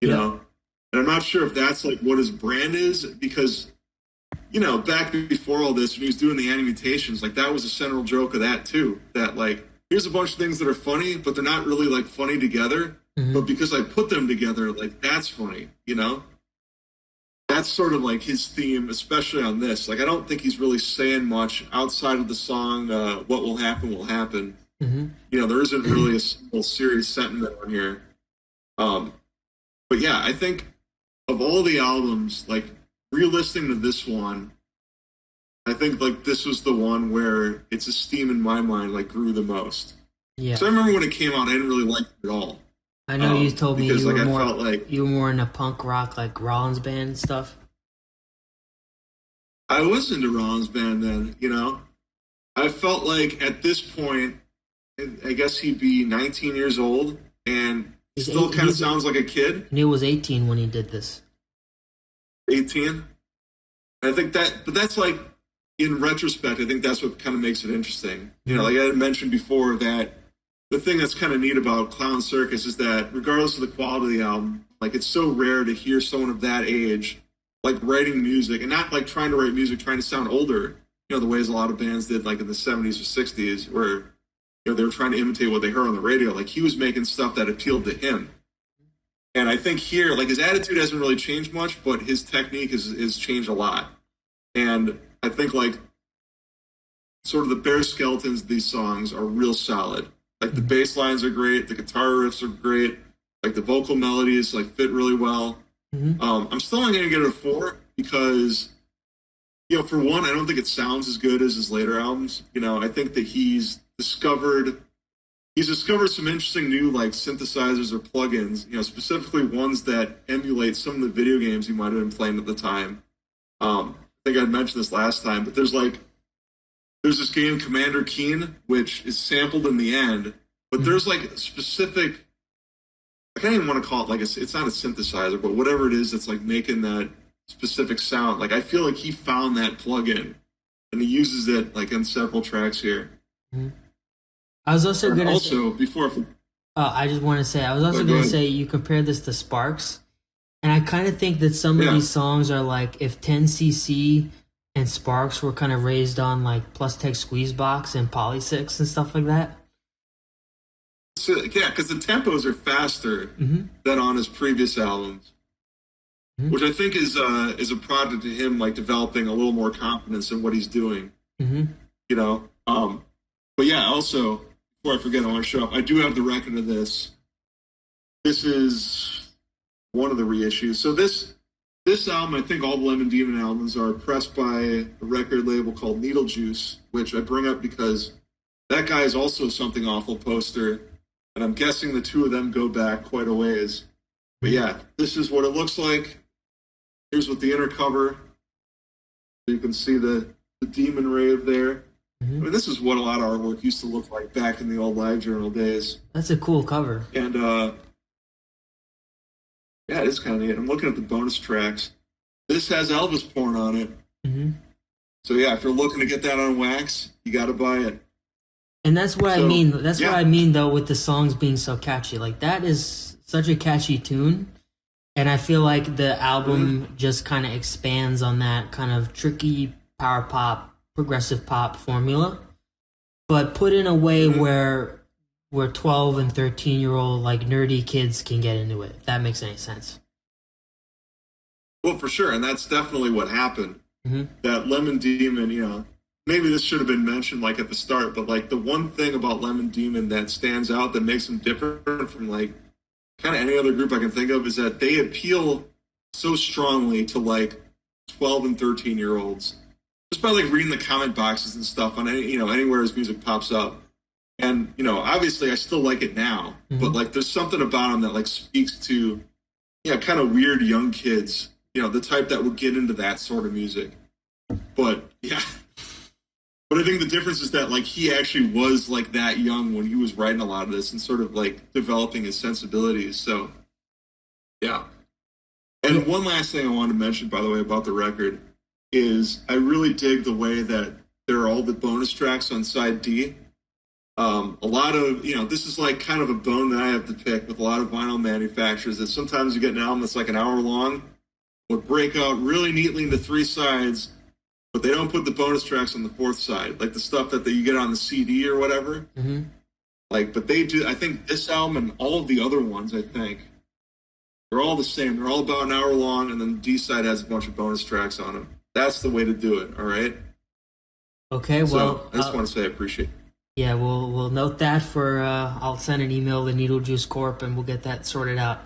you know? And I'm not sure if that's like what his brand is because, back before all this, when he was doing the animations, like that was a central joke of that too. That like, here's a bunch of things that are funny, but they're not really like funny together. Mm-hmm. But because I put them together, like that's funny, That's sort of like his theme, especially on this. Like, I don't think he's really saying much outside of the song, What Will Happen, Will Happen. Mm-hmm. There isn't really a single serious sentiment on here. But yeah, I think of all the albums, like re-listening to this one, I think like this was the one where its esteem in my mind like grew the most. Yeah. So I remember when it came out, I didn't really like it at all. I know you told me because, you were I more felt like you were more into punk rock, like Rollins Band stuff. I was into Rollins Band then. I felt like at this point, I guess he'd be 19 years old, and he still kind of sounds like a kid. Neil was 18 when he did this. 18? I think but that's like, in retrospect, I think that's what kind of makes it interesting. Like I had mentioned before, that the thing that's kind of neat about Clown Circus is that regardless of the quality of the album, like it's so rare to hear someone of that age, like writing music and not like trying to write music, trying to sound older, the ways a lot of bands did like in the 70s or 60s where, they were trying to imitate what they heard on the radio. Like he was making stuff that appealed to him. And I think here, like his attitude hasn't really changed much, but his technique has changed a lot. And I think like sort of the bare skeletons of these songs are real solid. Like the bass lines are great, the guitar riffs are great, like the vocal melodies like fit really well. I'm still only going to get it a 4 because, for one, I don't think it sounds as good as his later albums. I think that he's discovered some interesting new like synthesizers or plugins, specifically ones that emulate some of the video games he might have been playing at the time. I think I mentioned this last time, but there's this game Commander Keen, which is sampled in the end, but there's like specific, I can't even want to call it like it's not a synthesizer, but whatever it is that's like making that specific sound. Like I feel like he found that plugin and he uses it like in several tracks here. I was also going to also before. I just want to say I was also going to say you compare this to Sparks, and I kind of think that some of these songs are like if 10cc and Sparks were kind of raised on like Plus Tech Squeezebox and Polysix and stuff like that. So, yeah, because the tempos are faster than on his previous albums, which I think is a product of him like developing a little more confidence in what he's doing. But yeah, also before I forget, I want to show up. I do have the record of this. This is one of the reissues. So this album, I think all the Lemon Demon albums are pressed by a record label called Needle Juice, which I bring up because that guy is also Something Awful poster, and I'm guessing the two of them go back quite a ways. But yeah, this is what it looks like. Here's what the inner cover. You can see the demon rave there. I mean, this is what a lot of artwork used to look like back in the old LiveJournal days. That's a cool cover. And yeah, it is kind of neat. I'm looking at the bonus tracks. This has Elvis porn on it. So yeah, if you're looking to get that on wax, you got to buy it. And that's what I mean. That's what I mean, though, with the songs being so catchy. Like, that is such a catchy tune. And I feel like the album just kind of expands on that kind of tricky power pop, progressive pop formula, but put in a way where 12 and 13-year-old like nerdy kids can get into it, if that makes any sense. Well, for sure, and that's definitely what happened. That Lemon Demon, maybe this should have been mentioned like at the start, but like the one thing about Lemon Demon that stands out that makes them different from like kind of any other group I can think of is that they appeal so strongly to like 12 and 13-year-olds. Just by like reading the comment boxes and stuff on any, anywhere his music pops up. And, obviously I still like it now, but like there's something about him that like speaks to, kind of weird young kids, the type that would get into that sort of music. But yeah, but I think the difference is that like he actually was like that young when he was writing a lot of this and sort of like developing his sensibilities. So yeah. And one last thing I wanted to mention, by the way, about the record is I really dig the way that there are all the bonus tracks on side D. A lot of, this is like kind of a bone that I have to pick with a lot of vinyl manufacturers that sometimes you get an album that's like an hour long, would break out really neatly into 3 sides, but they don't put the bonus tracks on the 4th side, like the stuff that you get on the CD or whatever. Like, but they do, I think this album and all of the other ones, I think, they're all the same. They're all about an hour long, and then the D side has a bunch of bonus tracks on them. That's the way to do it, all right? Okay, well... I just want to say I appreciate it. Yeah, we'll note that for... I'll send an email to Needle Juice Corp, and we'll get that sorted out.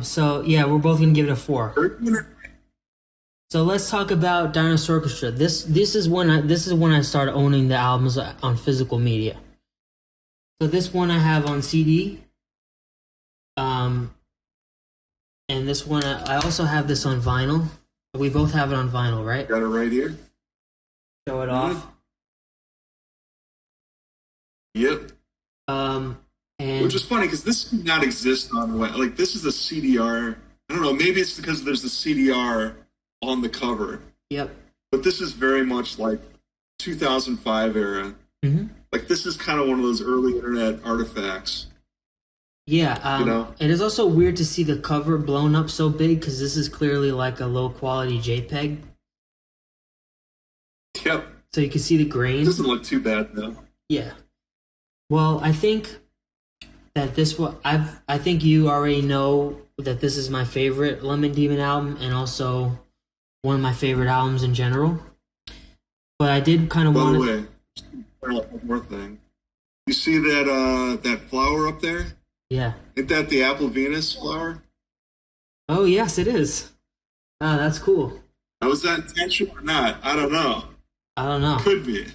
So, yeah, we're both going to give it a 4. So let's talk about Dinosaurchestra. This is when I started owning the albums on physical media. So this one I have on CD. And this one, I also have this on vinyl. We both have it on vinyl, right? Got it right here. Show it off. Yep. And which is funny because this did not exist on like this is a CDR. I don't know. Maybe it's because there's the CDR on the cover. Yep. But this is very much like 2005 era. Like this is kind of one of those early internet artifacts. Yeah, it is also weird to see the cover blown up so big because this is clearly like a low quality JPEG. Yep. So you can see the grain. It doesn't look too bad though. Yeah. Well, I think that I think you already know that this is my favorite Lemon Demon album and also one of my favorite albums in general. But I did kind of By the want to. way, one more thing. You see that flower up there? Yeah. Ain't that the apple Venus flower? Oh yes, it is. Ah, that's cool. Now, was that intentional or not? I don't know. I don't know, Could be.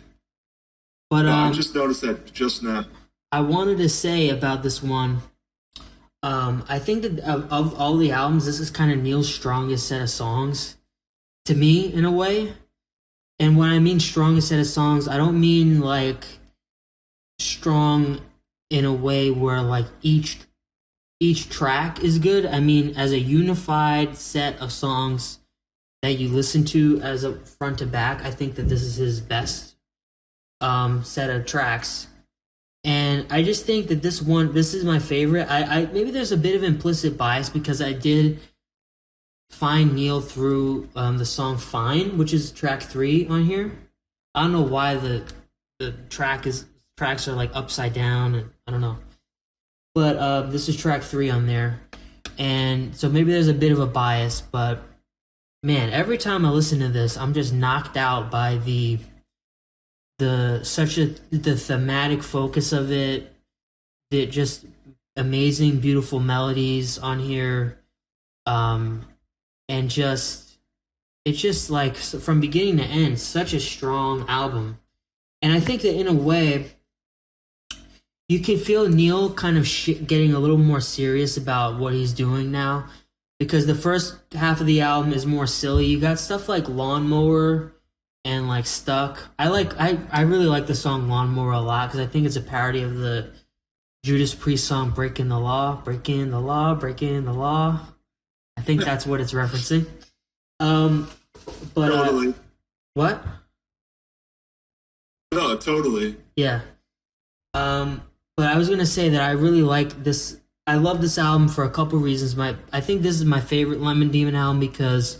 but No, I just noticed that just now. I wanted to say about this one. I think that of all the albums, this is kind of Neil's strongest set of songs, to me, in a way. And when I mean strongest set of songs, I don't mean like strong in a way where like each track is good. I mean as a unified set of songs that you listen to as a front to back. I think that this is his best set of tracks. And I just think that this is my favorite. I maybe there's a bit of implicit bias because I did find Neil through the song "Fine," which is track 3 on here. I don't know why the tracks are like upside down, and I don't know. But this is track 3 on there, and so maybe there's a bit of a bias. But man, every time I listen to this, I'm just knocked out by the thematic focus of it, the just amazing beautiful melodies on here, and just it's just like from beginning to end such a strong album. And I think that in a way you can feel Neil kind of getting a little more serious about what he's doing now, because the first half of the album is more silly. You got stuff like Lawnmower and like Stuck. I really like the song Lawnmower a lot because I think it's a parody of the Judas Priest song Breaking the Law, Breaking the Law, Breaking the Law. I think that's what it's referencing. But Totally. what? No, totally. Yeah. But I was gonna say that I really like this. I love this album for a couple reasons. I think this is my favorite Lemon Demon album because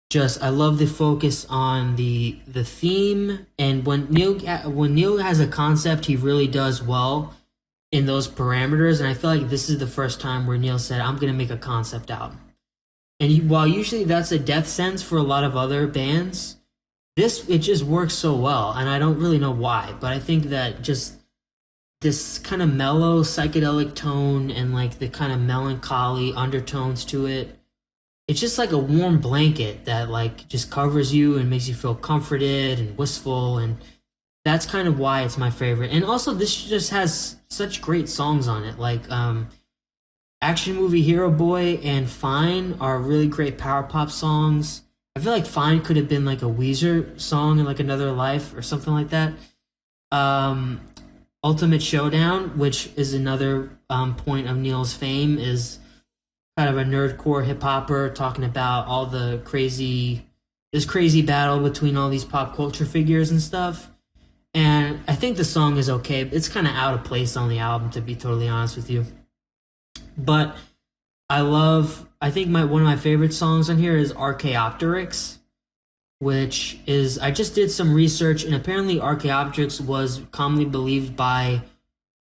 just I love the focus on the theme, and when Neil has a concept, he really does well in those parameters. And I feel like this is the first time where Neil said, "I'm gonna make a concept album." And while usually that's a death sentence for a lot of other bands, it just works so well, and I don't really know why, but I think that just this kind of mellow psychedelic tone and like the kind of melancholy undertones to it, it's just like a warm blanket that like just covers you and makes you feel comforted and wistful, and that's kind of why it's my favorite. And also this just has such great songs on it, like Action Movie Hero Boy and Fine are really great power pop songs. I feel like Fine could have been like a Weezer song in like Another Life or something like that. Ultimate Showdown, which is another point of Neil's fame, is kind of a nerdcore hip hopper talking about all the this crazy battle between all these pop culture figures and stuff. And I think the song is okay. It's kind of out of place on the album, to be totally honest with you. But I think one of my favorite songs on here is Archaeopteryx, which is, I just did some research, and apparently Archaeopteryx was commonly believed by,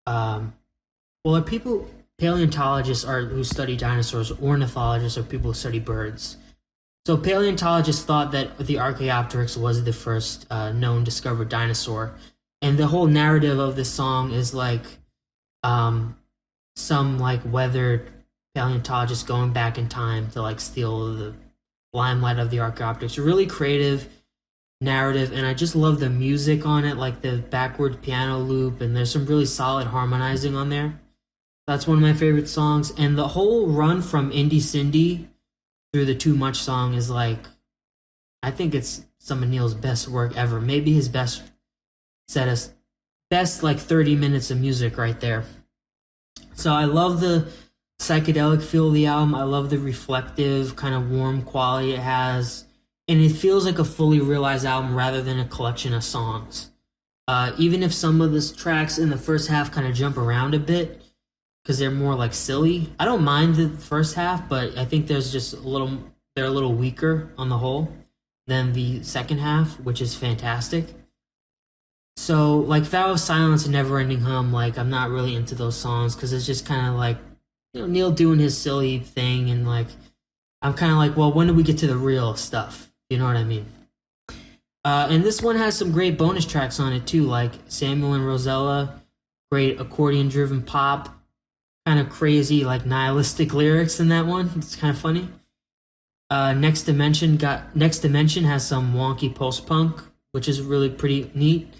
people, paleontologists who study dinosaurs, ornithologists are people who study birds. So paleontologists thought that the Archaeopteryx was the first known discovered dinosaur, and the whole narrative of this song is like some like weathered paleontologist going back in time to like steal the limelight of the Archaeopteryx. A really creative narrative, and I just love the music on it, like the backward piano loop, and there's some really solid harmonizing on there. That's one of my favorite songs, and the whole run from Indie Cindy through the Too Much song is like, I think it's some of Neil's best work ever. Maybe his best like 30 minutes of music right there. So I love the psychedelic feel of the album. I love the reflective kind of warm quality it has, and it feels like a fully realized album rather than a collection of songs. Even if some of the tracks in the first half kind of jump around a bit because they're more like silly, I don't mind the first half, but I think they're a little weaker on the whole than the second half, which is fantastic. So like Vow of Silence and Never Ending Hum, like I'm not really into those songs because it's just kind of like, Neil doing his silly thing, and like I'm kind of like, well, when do we get to the real stuff? You know what I mean? And this one has some great bonus tracks on it too, like Samuel and Rosella, great accordion-driven pop, kind of crazy, like nihilistic lyrics in that one. It's kind of funny. Next Dimension has some wonky post punk, which is really pretty neat.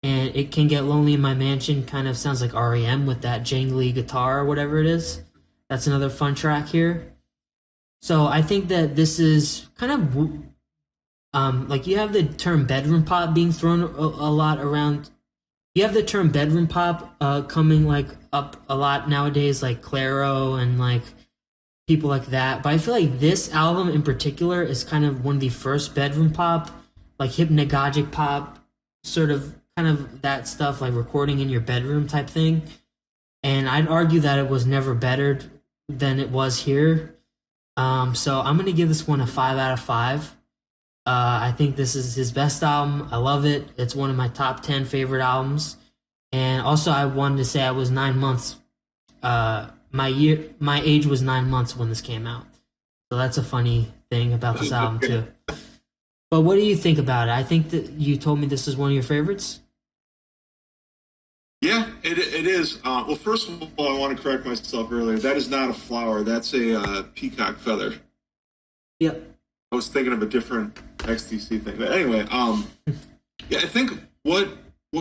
And It Can Get Lonely in My Mansion kind of sounds like REM with that jangly guitar or whatever it is. That's another fun track here. So I think that this is kind of like you have the term bedroom pop being thrown a lot around. You have the term bedroom pop coming like up a lot nowadays, like Claro and like people like that. But I feel like this album in particular is kind of one of the first bedroom pop, like hypnagogic pop, sort of kind of that stuff, like recording in your bedroom type thing. And I'd argue that it was never bettered than it was here. So I'm gonna give this one a 5 out of 5. I think this is his best album. I love it. It's one of my top 10 favorite albums. And also, I wanted to say I was 9 months. My age was 9 months when this came out. So that's a funny thing about this album too. But what do you think about it? I think that you told me this is one of your favorites. Yeah, it is. Well, first of all, I want to correct myself earlier. That is not a flower. That's a peacock feather. Yep. I was thinking of a different XTC thing. But anyway, yeah, I think what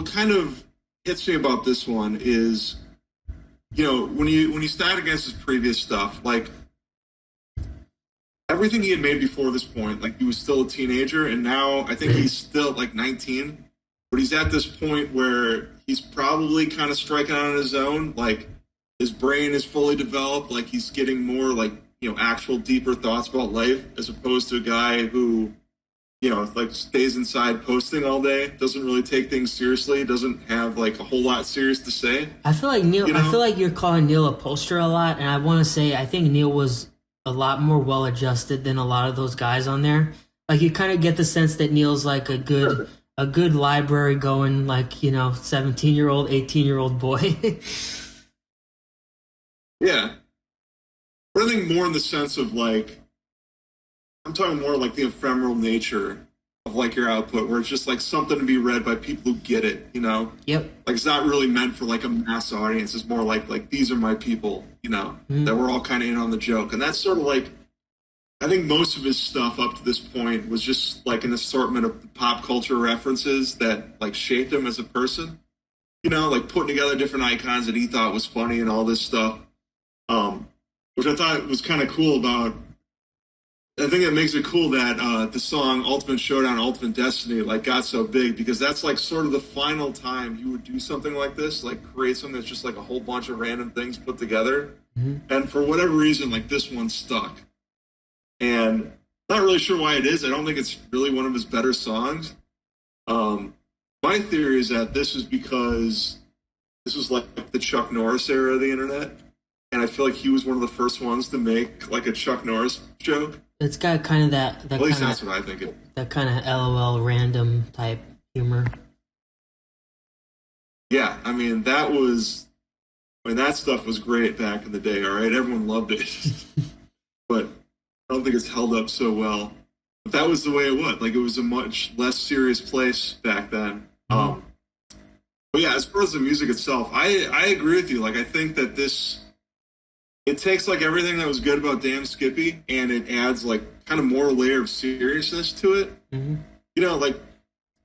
kind of hits me about this one is, when you stack against his previous stuff, like everything he had made before this point, like he was still a teenager, and now I think he's still like 19, but he's at this point where he's probably kind of striking out on his own. Like his brain is fully developed, like he's getting more like actual deeper thoughts about life, as opposed to a guy who like stays inside posting all day, doesn't really take things seriously, doesn't have like a whole lot serious to say. I feel like Neil. I feel like you're calling Neil a poster a lot, and I want to say I think Neil was a lot more well adjusted than a lot of those guys on there. Like you kind of get the sense that Neil's like a good library going, like 17-year-old, 18-year-old boy. Yeah, but I think more in the sense of like, I'm talking more like the ephemeral nature of like your output, where it's just like something to be read by people who get it, Yep. Like it's not really meant for like a mass audience. It's more like these are my people, that we're all kind of in on the joke. And that's sort of like, I think most of his stuff up to this point was just like an assortment of pop culture references that like shaped him as a person, like putting together different icons that he thought was funny and all this stuff. Which I thought was kind of cool about. I think it makes it cool that the song "Ultimate Showdown, Ultimate Destiny" like got so big, because that's like sort of the final time you would do something like this, like create something that's just like a whole bunch of random things put together. Mm-hmm. And for whatever reason, like this one stuck. And not really sure why it is. I don't think it's really one of his better songs. My theory is that this is because this was like the Chuck Norris era of the internet. And I feel like he was one of the first ones to make like a Chuck Norris joke. It's got kind of that at least that's what I think. That kind of LOL random type humor. Yeah, I mean that stuff was great back in the day. All right, everyone loved it, but I don't think it's held up so well. But that was the way it was. Like it was a much less serious place back then. Mm-hmm. But yeah, as far as the music itself, I agree with you. Like I think that it takes like everything that was good about Damn Skippy, and it adds like kind of more layer of seriousness to it. Mm-hmm. Like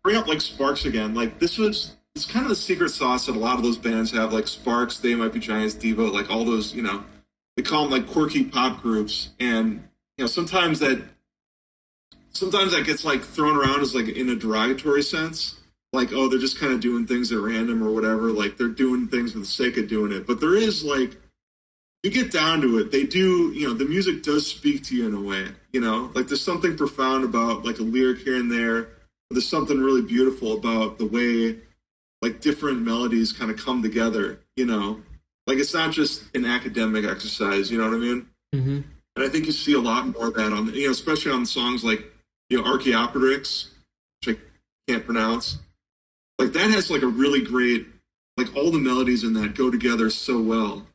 bring up like Sparks again. Like it's kind of the secret sauce that a lot of those bands have. Like Sparks, They Might Be Giants, Devo, like all those. They call them like quirky pop groups, and sometimes that gets like thrown around as like in a derogatory sense. Like, oh, they're just kind of doing things at random or whatever. Like they're doing things for the sake of doing it. But there is like, you get down to it, they do, the music does speak to you in a way, like there's something profound about like a lyric here and there. There's something really beautiful about the way like different melodies kind of come together, like it's not just an academic exercise, you know what I mean? Mm-hmm. And I think you see a lot more of that on, especially on songs like, Archaeopteryx, which I can't pronounce. Like that has like a really great, like all the melodies in that go together so well,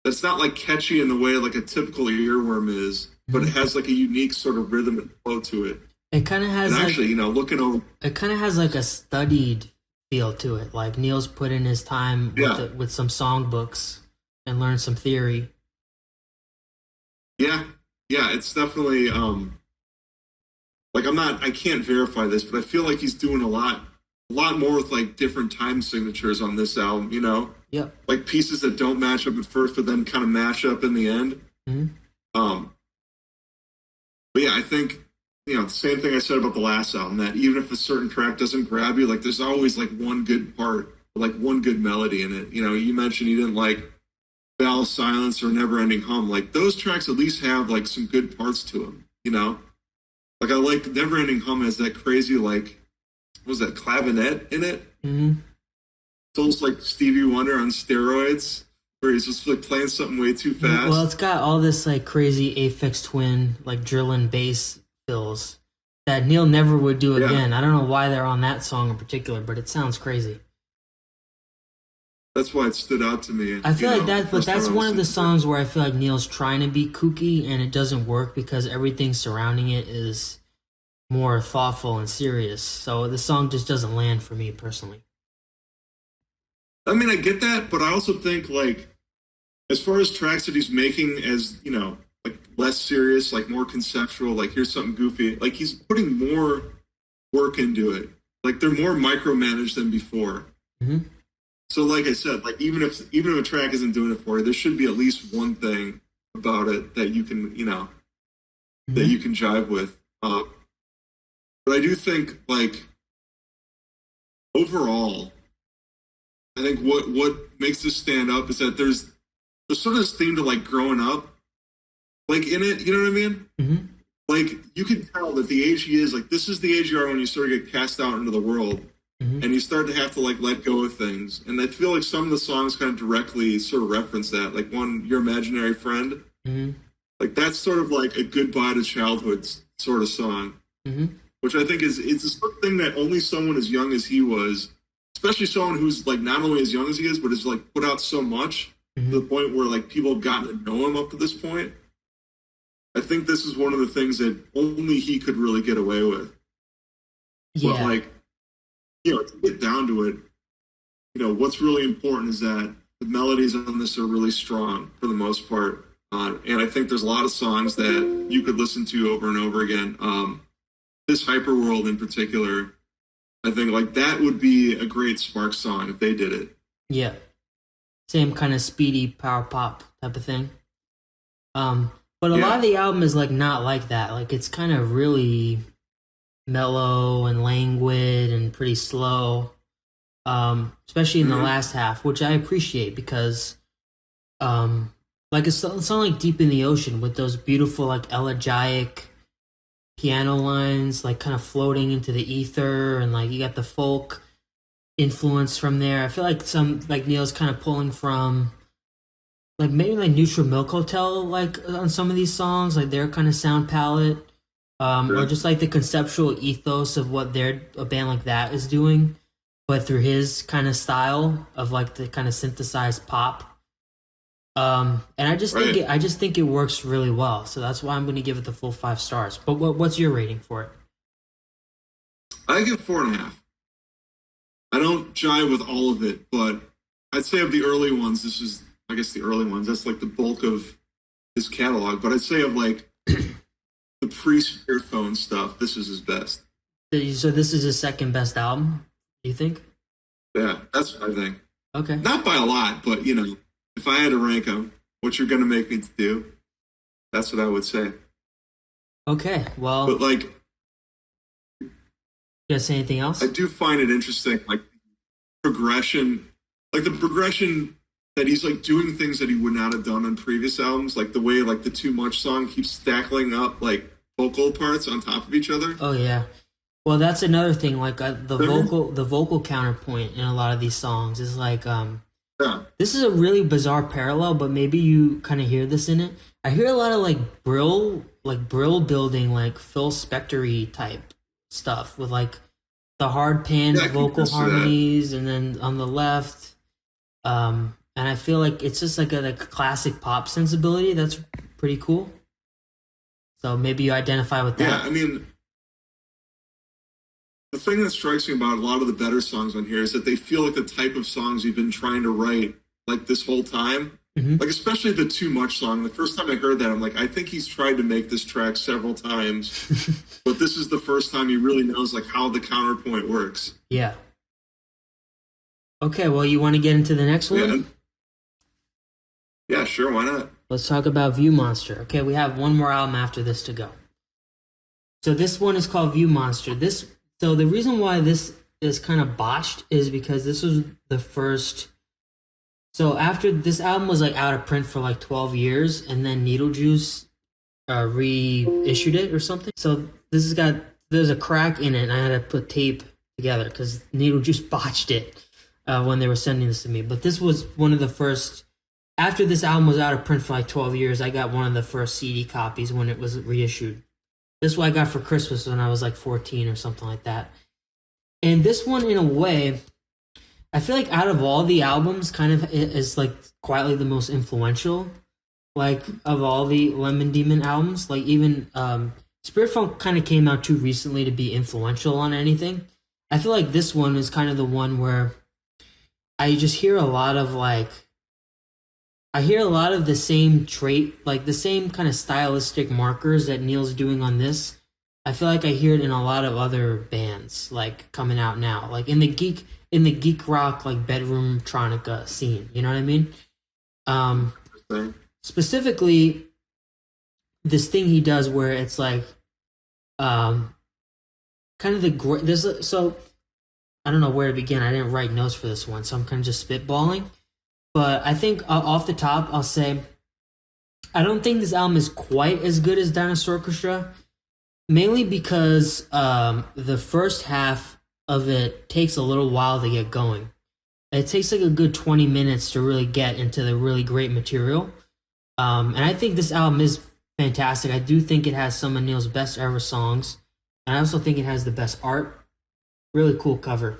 It's not like catchy in the way like a typical earworm is, but it has like a unique sort of rhythm and flow to it. It kind of has And like actually, looking over, it kind of has like a studied feel to it. Like Neil's put in his time with yeah, with some songbooks and learned some theory. yeah, yeah, it's definitely like I can't verify this, but I feel like he's doing a lot more with like different time signatures on this album. Yep. Like pieces that don't match up at first, but then kind of match up in the end. Hmm. Um, but yeah, I think the same thing I said about the last album, that even if a certain track doesn't grab you, like there's always like one good part, like one good melody in it. You mentioned you didn't like Bell Silence or Never Ending Hum. Like those tracks at least have like some good parts to them. Like I like Never Ending Hum has that crazy like what was that clavinet in it? Hmm. It's almost like Stevie Wonder on steroids, where he's just like playing something way too Well, fast. it's got all this like crazy Aphex Twin like drill and bass fills that Neil never would do Yeah, again. I don't know why they're on that song in particular, but it sounds crazy. that's why it stood out to me. I feel like The that's but first time that's I one of listened the to it. songs where I feel like Neil's trying to be kooky and it doesn't work because everything surrounding it is more thoughtful and serious. So the song just doesn't land for me personally. I mean, I get that, but I also think like as far as tracks that he's making as like less serious, like more conceptual, like here's something goofy, like he's putting more work into it. Like they're more micromanaged than before. Hmm. So like I said, like even if a track isn't doing it for you, there should be at least one thing about it that you can that Hmm. you can jive with. But I do think like overall, I think what makes this stand up is that there's sort of this theme to like growing up, like in it. You know what I mean? Hmm. Like you can tell that the age he is, like this is the age you are when you sort of get cast out into the world Hmm. and you start to have to like let go of things. And I feel like some of the songs kind of directly sort of reference that. Like one, Your Imaginary Friend, Hmm. like that's sort of like a goodbye to childhood sort of song, Hmm. which I think is it's a sort of thing that only someone as young as he was, especially someone who's like not only as young as he is, but has like put out so much Hmm. to the point where like people have gotten to know him up to this point. I think this is one of the things that only he could really get away with. But Yeah. like, to get down to it, what's really important is that the melodies on this are really strong for the most part. And I think there's a lot of songs that you could listen to over and over again. This Hyperworld in particular, I think like that would be a great Spark song if they did it. Yeah. Same kind of speedy power pop type of thing. But a lot Yeah. of the album is like not like that. Like it's kind of really mellow and languid and pretty slow. Especially in the Hmm. last half, which I appreciate because like it's a song like Deep in the Ocean with those beautiful like elegiac piano lines like kind of floating into the ether and like you got the folk influence from there. I feel like some like Neil's kind of pulling from like maybe like Neutral Milk Hotel like on some of these songs, like their kind of sound palette. Or Yeah. just like the conceptual ethos of what a band like that is doing, but through his kind of style of like the kind of synthesized pop. And Right. I just think it works really well. So that's why I'm going to give it the full 5 stars. But what's your rating for it? I give 4.5. I don't jive with all of it, but I'd say of the early ones, this is, I guess, the early ones. That's like the bulk of his catalog. But I'd say of like the pre-Spearphone stuff, this is his best. So this is his second best album. Do you think? Yeah, that's what I think. Okay. Not by a lot, but if I had to rank them, what you're gonna make me do, that's what I would say. Okay. But Well, like, you guys say anything I else? do find it interesting, like progression, like the progression that he's like doing things that he would not have done on previous albums, like the way like the Too Much song keeps stacking up like vocal parts on top of each other. Oh yeah. Well, that's another thing. Like You know what I mean? the vocal counterpoint in a lot of these songs is like Yeah, this is a really bizarre parallel, but maybe you kind of hear this in it. I hear a lot of like Brill building, like Phil Spector type stuff with like the hard panned yeah, I can vocal consider that. harmonies, and then on the left, and I feel like it's just like a classic pop sensibility that's pretty cool. So maybe you identify with Yeah, that. I mean, The thing that strikes me about a lot of the better songs on here is that they feel like the type of songs you've been trying to write like this whole time. Mm-hmm. Like especially the Too Much song. The first time I heard that, I'm like, I think he's tried to make this track several times, but this is the first time he really knows like how the counterpoint works. Yeah. Okay, well, you want to get into the next one? Yeah, sure, why not? Let's talk about View Monster. Okay, we have one more album after this to go. So this one is called View Monster. So the reason why this is kind of botched is because this was the first. So after this album was like out of print for like 12 years, and then Needle Juice reissued it or something. So there's a crack in it, and I had to put tape together because Needle Juice botched it when they were sending this to me. But this was one of the first. After this album was out of print for like 12 years, I got one of the first CD copies when it was reissued. This is what I got for Christmas when I was like 14 or something like that. And this one, in a way, I feel like out of all the albums, kind of is like quietly the most influential, like of all the Lemon Demon albums. Like even Spirit Funk kind of came out too recently to be influential on anything. I feel like this one is kind of the one where I just hear a lot of the same trait, like the same kind of stylistic markers that Neil's doing on this. I feel like I hear it in a lot of other bands, like coming out now, like in the geek rock, like bedroom tronica scene. You know what I mean? Specifically, this thing he does where it's like, kind of so I don't know where to begin. I didn't write notes for this one, so I'm kind of just spitballing. But I think off the top, I'll say I don't think this album is quite as good as Dinosaurchestra, mainly because the first half of it takes a little while to get going. It takes like a good 20 minutes to really get into the really great material. And I think this album is fantastic. I do think it has some of Neil's best ever songs. And I also think it has the best art. Really cool cover.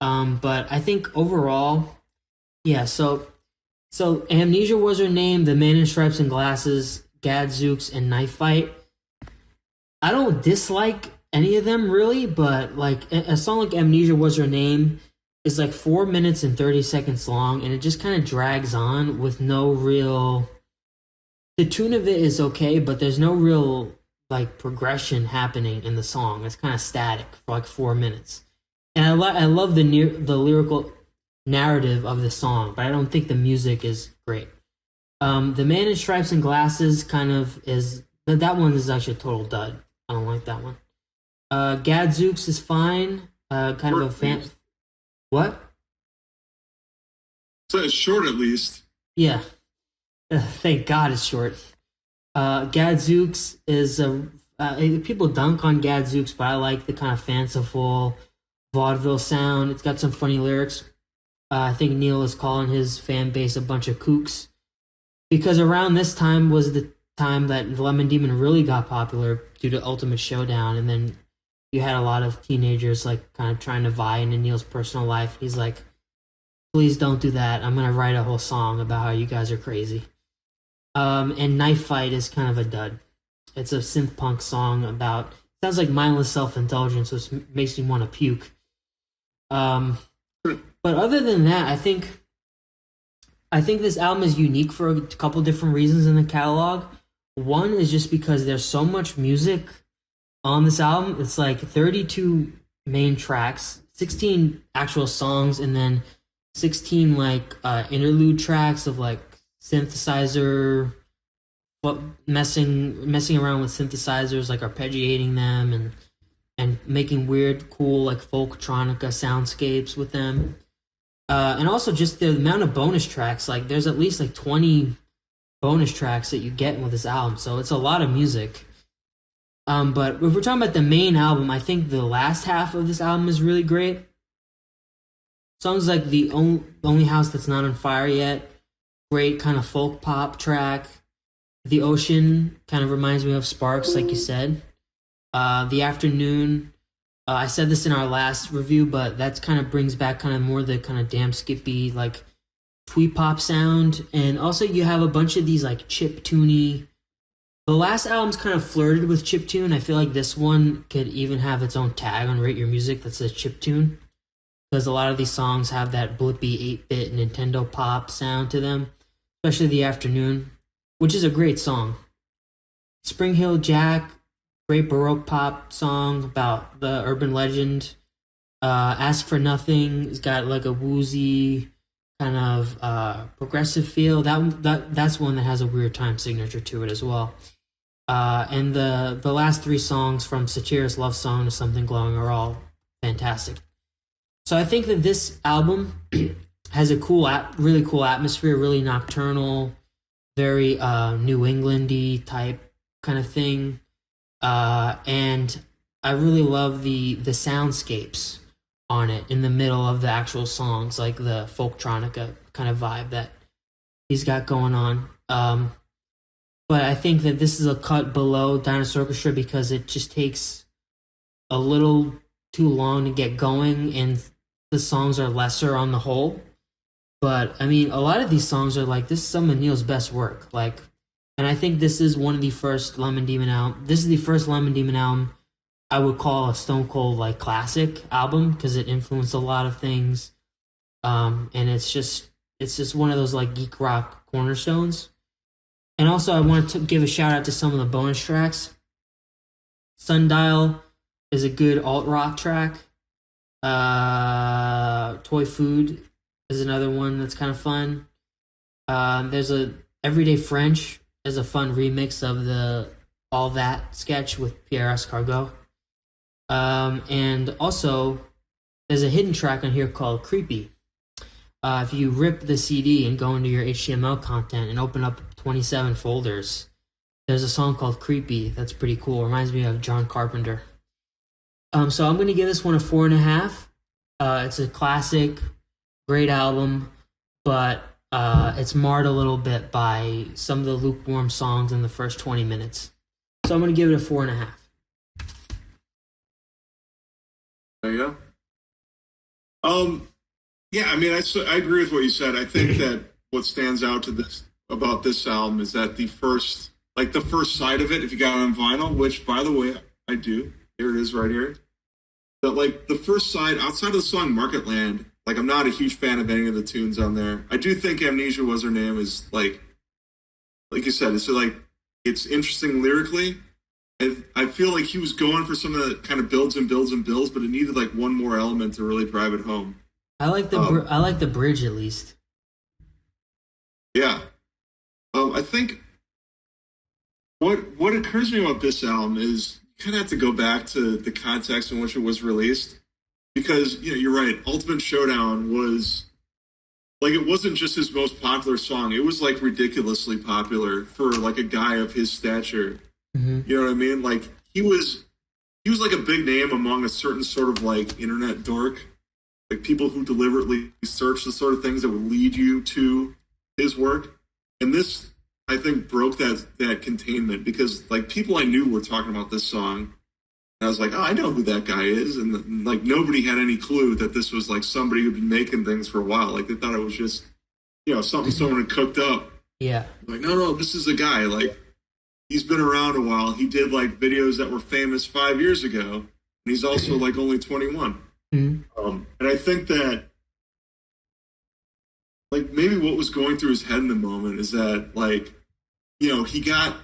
But I think overall, yeah, so Amnesia Was Her Name, The Man in Stripes and Glasses, Gadzooks, and Knife Fight. I don't dislike any of them really, but like a song like Amnesia Was Her Name is like 4 minutes and 30 seconds long, and it just kind of drags on with no real. The tune of it is okay, but there's no real like progression happening in the song. It's kind of static for like 4 minutes, and I love the lyrical narrative of the song, but I don't think the music is great. The Man in Stripes and Glasses kind of is that one is actually a total dud. I don't like that one. Gadzooks is fine. Kind of a fan. What? So it's short at least. Yeah. Thank God it's short. Gadzooks is people dunk on Gadzooks, but I like the kind of fanciful vaudeville sound. It's got some funny lyrics. I think Neil is calling his fan base a bunch of kooks, because around this time was the time that Lemon Demon really got popular due to Ultimate Showdown, and then you had a lot of teenagers like kind of trying to vie into Neil's personal life. He's like, please don't do that. I'm going to write a whole song about how you guys are crazy. And Knife Fight is kind of a dud. It's a synth punk song about, sounds like mindless self-indulgence, which makes me want to puke. But other than that, I think this album is unique for a couple different reasons in the catalog. One is just because there's so much music on this album. It's like 32 main tracks, 16 actual songs, and then 16 like interlude tracks of like synthesizer, messing around with synthesizers, like arpeggiating them and making weird, cool like folktronica soundscapes with them. And also just the amount of bonus tracks, like there's at least like 20 bonus tracks that you get with this album, so it's a lot of music. But if we're talking about the main album, I think the last half of this album is really great. Songs like The Only House That's Not on Fire Yet, great kind of folk pop track. The Ocean kind of reminds me of Sparks, like you said. The Afternoon, I said this in our last review, but that kind of brings back kind of more the kind of damn Skippy, like twee pop sound. And also you have a bunch of these like chip tuney The last album's kind of flirted with chiptune. I feel like this one could even have its own tag on Rate Your Music that says chiptune, because a lot of these songs have that blippy 8-bit Nintendo pop sound to them, especially The Afternoon, which is a great song. Spring Hill Jack, great Baroque pop song about the urban legend. Ask for Nothing has got like a woozy kind of progressive feel. That's one that has a weird time signature to it as well. And the last three songs, from Satyr's Love Song to Something Glowing, are all fantastic. So I think that this album has a really cool atmosphere, really nocturnal, very New Englandy type kind of thing. And I really love the soundscapes on it in the middle of the actual songs, like the folktronica kind of vibe that he's got going on. But I think that this is a cut below Dinosaurchestra because it just takes a little too long to get going, and the songs are lesser on the whole. But I mean, a lot of these songs are like, this is some of Neil's best work. Like, and I think this is one of the first Lemon Demon album. This is the first Lemon Demon album I would call a stone cold like classic album, because it influenced a lot of things. And it's just one of those like geek rock cornerstones. And also, I want to give a shout out to some of the bonus tracks. Sundial is a good alt rock track. Toy Food is another one that's kind of fun. There's a Everyday French is a fun remix of the All That sketch with Pierre Escargot. And also, there's a hidden track on here called Creepy. If you rip the CD and go into your HTML content and open up 27 folders, there's a song called Creepy that's pretty cool. Reminds me of John Carpenter. So I'm going to give this one a 4.5. It's a classic, great album, but it's marred a little bit by some of the lukewarm songs in the first 20 minutes. So I'm going to give it a 4.5. There you go. Yeah, I mean, I agree with what you said. I think that what stands out about this album is that the first side of it, if you got it on vinyl, which, by the way, I do. Here it is right here. That, like, the first side, outside of the song Market Land, like, I'm not a huge fan of any of the tunes on there. I do think Amnesia Was Her Name is, like you said, it's interesting lyrically. I feel like he was going for some of the kind of builds and builds and builds, but it needed, like, one more element to really drive it home. I like the bridge at least. Yeah. I think what occurs to me about this album is you kind of have to go back to the context in which it was released, because you're right. Ultimate Showdown was like, it wasn't just his most popular song; it was like ridiculously popular for like a guy of his stature. Mm-hmm. You know what I mean? Like he was like a big name among a certain sort of like internet dork, like people who deliberately search the sort of things that would lead you to his work. And this, I think, broke that containment, because like people I knew were talking about this song, and I was like, oh, I know who that guy is, and like nobody had any clue that this was like somebody who'd been making things for a while. Like they thought it was just something someone had cooked up. Yeah. Like no, this is a guy, like he's been around a while. He did like videos that were famous 5 years ago, and he's also like only 21. Mm-hmm. And I think that, like, maybe what was going through his head in the moment is that, like, he got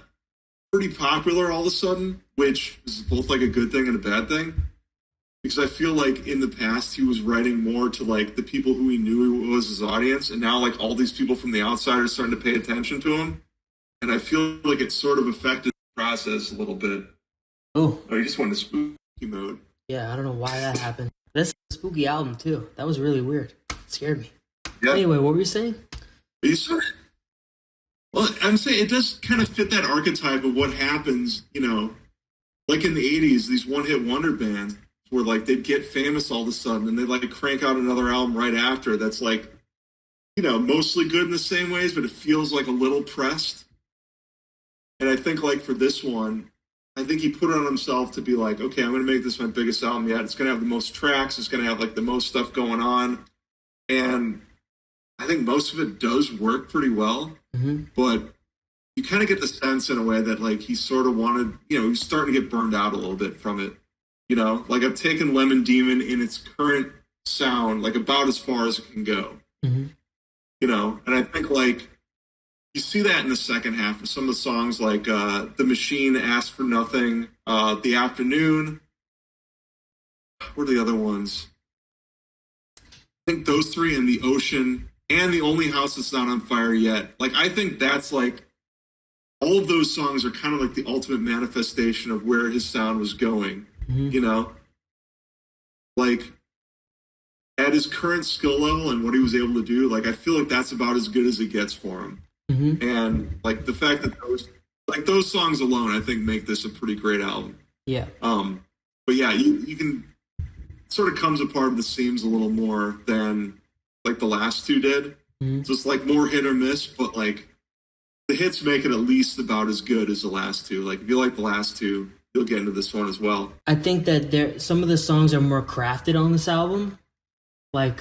pretty popular all of a sudden, which is both, like, a good thing and a bad thing. Because I feel like in the past he was writing more to, like, the people who he knew was his audience, and now, like, all these people from the outside are starting to pay attention to him. And I feel like it sort of affected the process a little bit. Oh. Or he just went into spooky mode. Yeah, I don't know why that happened. This is a spooky album, too. That was really weird. It scared me. Yeah. Anyway, what were you saying? Well, I'm saying it does kind of fit that archetype of what happens, like in the 80s, these one-hit wonder bands where, like, they'd get famous all of a sudden and they'd, like, crank out another album right after that's, like, mostly good in the same ways, but it feels, like, a little pressed. And I think, like, for this one, I think he put it on himself to be like, okay, I'm going to make this my biggest album yet. It's going to have the most tracks. It's going to have, like, the most stuff going on. And I think most of it does work pretty well. Mm-hmm. But you kind of get the sense in a way that like he sort of wanted, he was starting to get burned out a little bit from it. Like I've taken Lemon Demon in its current sound, like about as far as it can go. Mm-hmm. And I think like you see that in the second half of some of the songs, like The Machine, Ask for Nothing, The Afternoon. What are the other ones? I think those three, and The Ocean, and The Only House That's Not on Fire Yet. Like I think that's like all of those songs are kind of like the ultimate manifestation of where his sound was going. Like at his current skill level and what he was able to do, like I feel like that's about as good as it gets for him. And like the fact that those songs alone, I think make this a pretty great album. Yeah. But yeah, you can sort of comes apart at the seams a little more than like the last two did. So it's like more hit or miss, but like the hits make it at least about as good as the last two. Like if you like the last two, you'll get into this one as well. I think that some of the songs are more crafted on this album. Like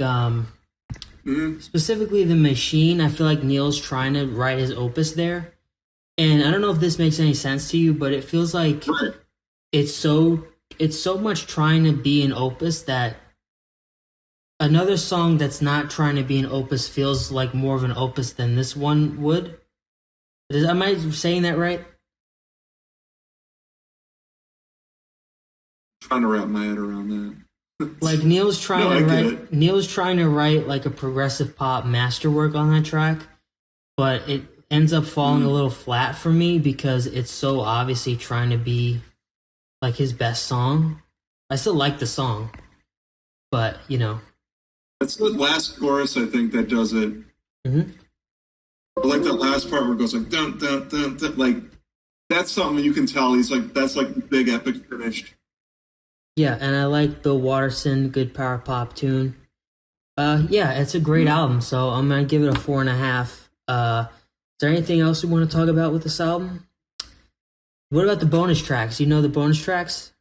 specifically The Machine, I feel like Neil's trying to write his opus there. And I don't know if this makes any sense to you, but it feels like it's so much trying to be an opus that another song that's not trying to be an opus feels like more of an opus than this one would. Am I saying that right? Trying to wrap my head around that. Like Neil's trying to write like a progressive pop masterwork on that track, but it ends up falling a little flat for me because it's so obviously trying to be like his best song. I still like the song, but that's the last chorus I think that does it. I like that last part where it goes like dun dun dun dun. Like that's something you can tell he's like that's like the big epic finish. Yeah, and I like the Watterson good power pop tune. Yeah, it's a great album, so I'm gonna give it a 4.5. Is there anything else we want to talk about with this album? What about the bonus tracks? You know the bonus tracks?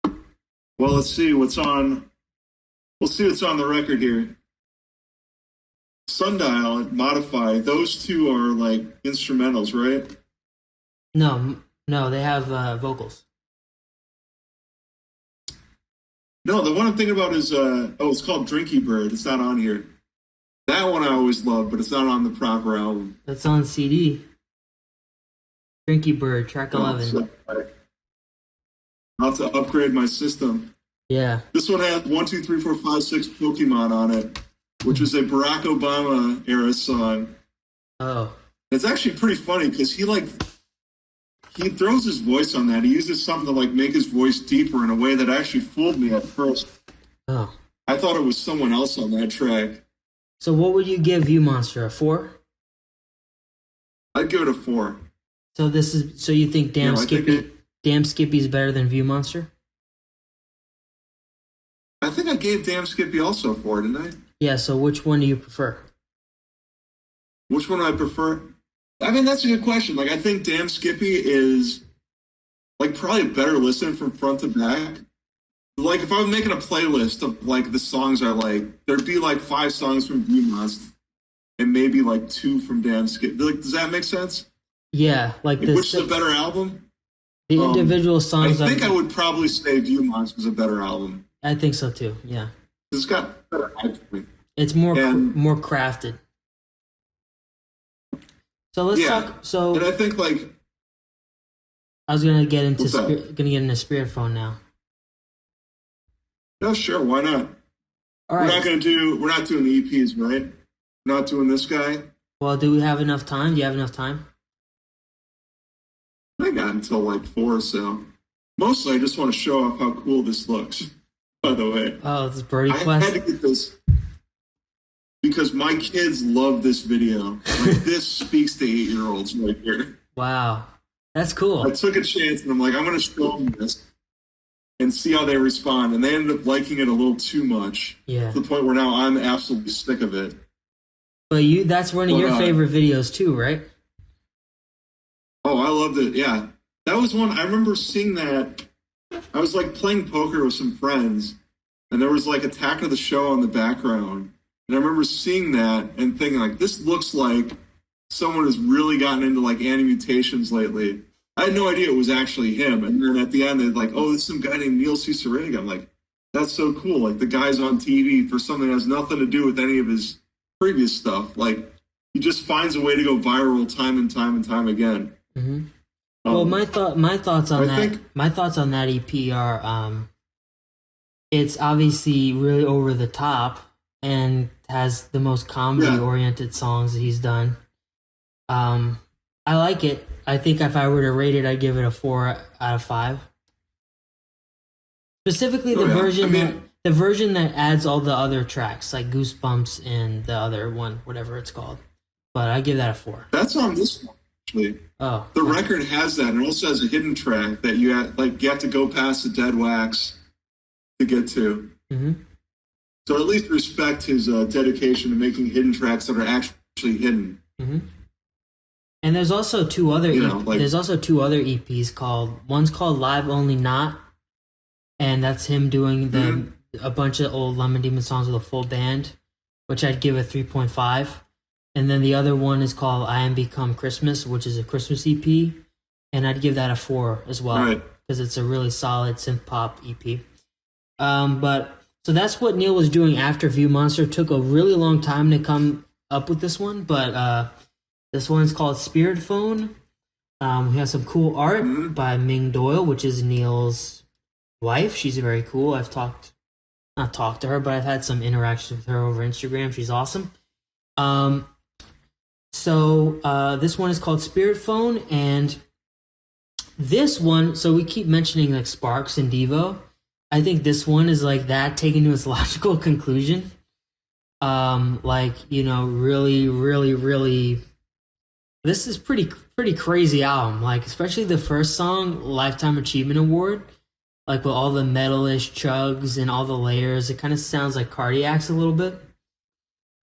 Well, let's see what's on. We'll see what's on the record here. Sundial and Modify. Those two are like instrumentals, right? No, they have vocals. No, the one I'm thinking about is it's called Drinky Bird. It's not on here. That one I always loved, but it's not on the proper album. That's on CD. Drinky Bird, track 11. So, I'll have to upgrade my system. Yeah. This one has 1, 2, 3, 4, 5, 6 Pokemon on it, which is a Barack Obama era song. Oh. It's actually pretty funny because he throws his voice on that. He uses something to like make his voice deeper in a way that actually fooled me at first. Oh. I thought it was someone else on that track. So what would you give View Monster? A 4? I'd give it a 4. So you think Damn Skippy is better than View Monster? I think I gave Damn Skippy also a 4, didn't I? Yeah, so which one do you prefer? Which one do I prefer? I mean, that's a good question. Like, I think Damn Skippy is, like, probably a better listen from front to back. Like, if I was making a playlist of, like, the songs I like, there'd be, like, 5 songs from View Monster and maybe, like, 2 from Damn Skippy. Like, does that make sense? Yeah. Like which is a better album? The individual songs... I think I would probably say View Monster is a better album. I think so, too. Yeah. It's got better hype to me. It's more crafted. So let's talk. So, and I think like I was gonna get into Spirit Phone now. No, sure, why not? All right. We're not doing the EPs, right? We're not doing this guy. Well, do we have enough time? Do you have enough time? I got until like 4, so mostly I just want to show off how cool this looks. By the way, oh, this Birdie Quest. I had to get this because my kids love this video. Like, this speaks to 8-year-olds right here. Wow, that's cool. I took a chance and I'm like, I'm going to show them this and see how they respond. And they ended up liking it a little too much. Yeah. To the point where now I'm absolutely sick of it. But that's one of your favorite videos too, right? Oh, I loved it. Yeah. That was one. I remember seeing that. I was like playing poker with some friends and there was like Attack of the Show on the background. And I remember seeing that and thinking like, this looks like someone has really gotten into like anti-mutations lately. I had no idea it was actually him. And then at the end, they're like, oh, it's some guy named Neil Cicierega. I'm like, that's so cool. Like the guy's on TV for something that has nothing to do with any of his previous stuff. Like he just finds a way to go viral time and time and time again. Mm-hmm. Well, my thoughts on that EP are it's obviously really over the top and has the most comedy oriented songs that he's done. I like it. I think if I were to rate it, I'd give it a 4 out of 5. Specifically, the version that adds all the other tracks, like Goosebumps and the other one, whatever it's called. But I give that a 4. That's on this one, actually. Oh, the record has that, and it also has a hidden track that you have to go past the dead wax to get to. Mm-hmm. So at least respect his dedication to making hidden tracks that are actually hidden. Mm-hmm. And there's also two other EPs called, one's called Live Only Not, and that's him doing a bunch of old Lemon Demon songs with a full band, which I'd give a 3.5. And then the other one is called I Am Become Christmas, which is a Christmas EP, and I'd give that a 4 as well, because it's a really solid synth pop EP. But so that's what Neil was doing after View Monster. It took a really long time to come up with this one, but this one's called Spirit Phone. We have some cool art by Ming Doyle, which is Neil's wife. She's very cool. I've not talked to her, but I've had some interactions with her over Instagram. She's awesome. So this one is called Spirit Phone, and this one, so we keep mentioning like Sparks and Devo. I think this one is like that taken to its logical conclusion. Like, you know, really, really, really, this is pretty crazy album. Like, especially the first song, Lifetime Achievement Award, like with all the metalish chugs and all the layers, it kind of sounds like Cardiacs a little bit.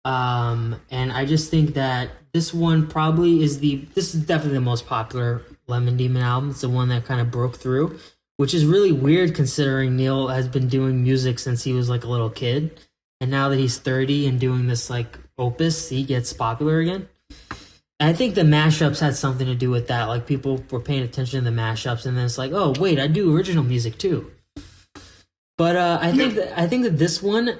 And I just think that this one probably is this is definitely the most popular Lemon Demon album. It's the one that kind of broke through, which is really weird considering Neil has been doing music since he was like a little kid. And now that he's 30 and doing this like opus, he gets popular again. And I think the mashups had something to do with that. Like people were paying attention to the mashups, and then it's like, oh wait, I do original music too. But I think that this one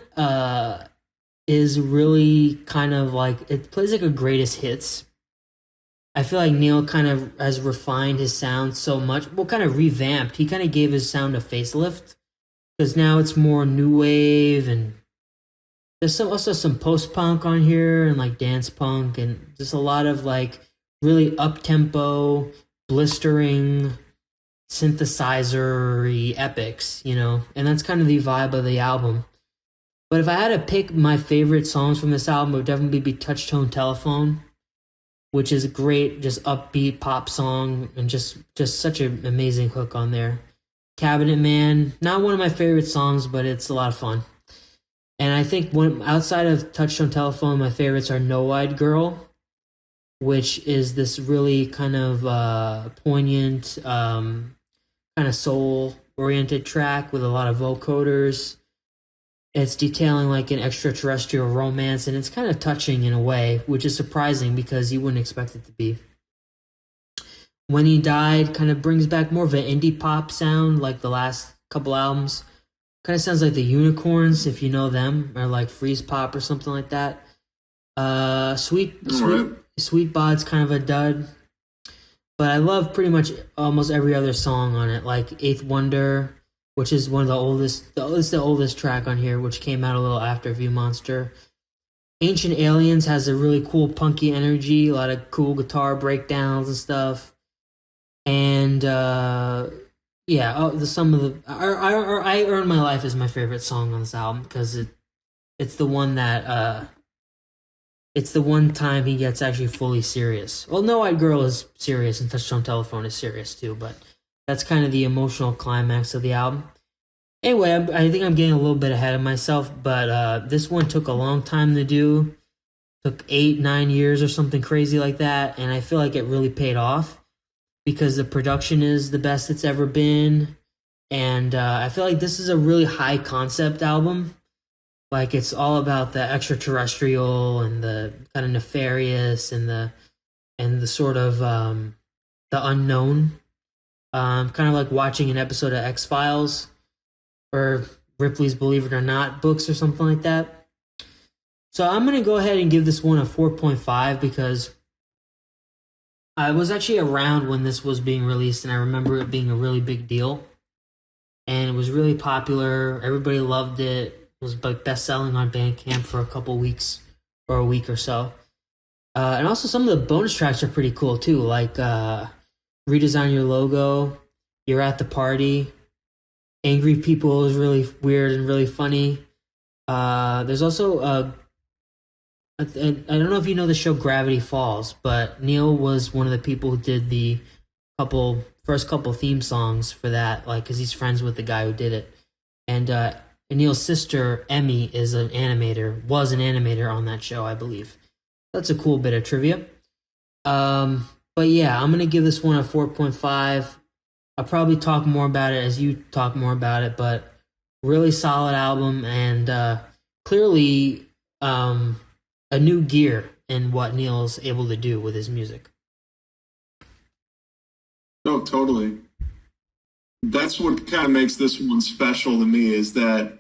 is really kind of like, it plays like a greatest hits. I feel like Neil kind of has refined his sound so much. Well, kind of revamped. He kind of gave his sound a facelift, because now it's more new wave, and there's also some post-punk on here and like dance punk, and just a lot of like really up-tempo, blistering, synthesizer-y epics, you know? And that's kind of the vibe of the album. But if I had to pick my favorite songs from this album, it would definitely be Touchtone Telephone, which is a great, just upbeat pop song, and just such an amazing hook on there. Cabinet Man, not one of my favorite songs, but it's a lot of fun. And I think outside of Touchtone Telephone, my favorites are No Eyed Girl, which is this really kind of poignant, kind of soul-oriented track with a lot of vocoders. It's detailing like an extraterrestrial romance, and it's kind of touching in a way, which is surprising because you wouldn't expect it to be. When He Died kind of brings back more of an indie pop sound, like the last couple albums. Kind of sounds like the Unicorns, if you know them, or like Freeze Pop or something like that. Sweet Bod's kind of a dud, but I love pretty much almost every other song on it, like Eighth Wonder, which is one of the oldest track on here, which came out a little after View Monster. Ancient Aliens has a really cool punky energy, a lot of cool guitar breakdowns and stuff. And I Earn My Life is my favorite song on this album, because it's the one that it's the one time he gets actually fully serious. Well, No Eyed Girl is serious, and Touchtone Telephone is serious too, but that's kind of the emotional climax of the album. Anyway, I think I'm getting a little bit ahead of myself, but this one took a long time to do. Took 8-9 years or something crazy like that, and I feel like it really paid off because the production is the best it's ever been, and I feel like this is a really high concept album. Like, it's all about the extraterrestrial and the kind of nefarious and the and the sort of the unknown, kind of like watching an episode of X-Files or Ripley's Believe It or Not books or something like that. So I'm going to go ahead and give this one a 4.5 because I was actually around when this was being released, and I remember it being a really big deal. And it was really popular. Everybody loved it. It was like best-selling on Bandcamp for a couple weeks or a week or so. And also some of the bonus tracks are pretty cool too, like Redesign Your Logo, You're at the Party, Angry People is really weird and really funny. There's also I don't know if you know the show Gravity Falls, but Neil was one of the people who did the first couple theme songs for that, like because he's friends with the guy who did it. And Neil's sister Emmy was an animator on that show, I believe. That's a cool bit of trivia. But yeah, I'm gonna give this one a 4.5. I'll probably talk more about it as you talk more about it, but really solid album and clearly a new gear in what Neil's able to do with his music. Oh, totally. That's what kind of makes this one special to me is that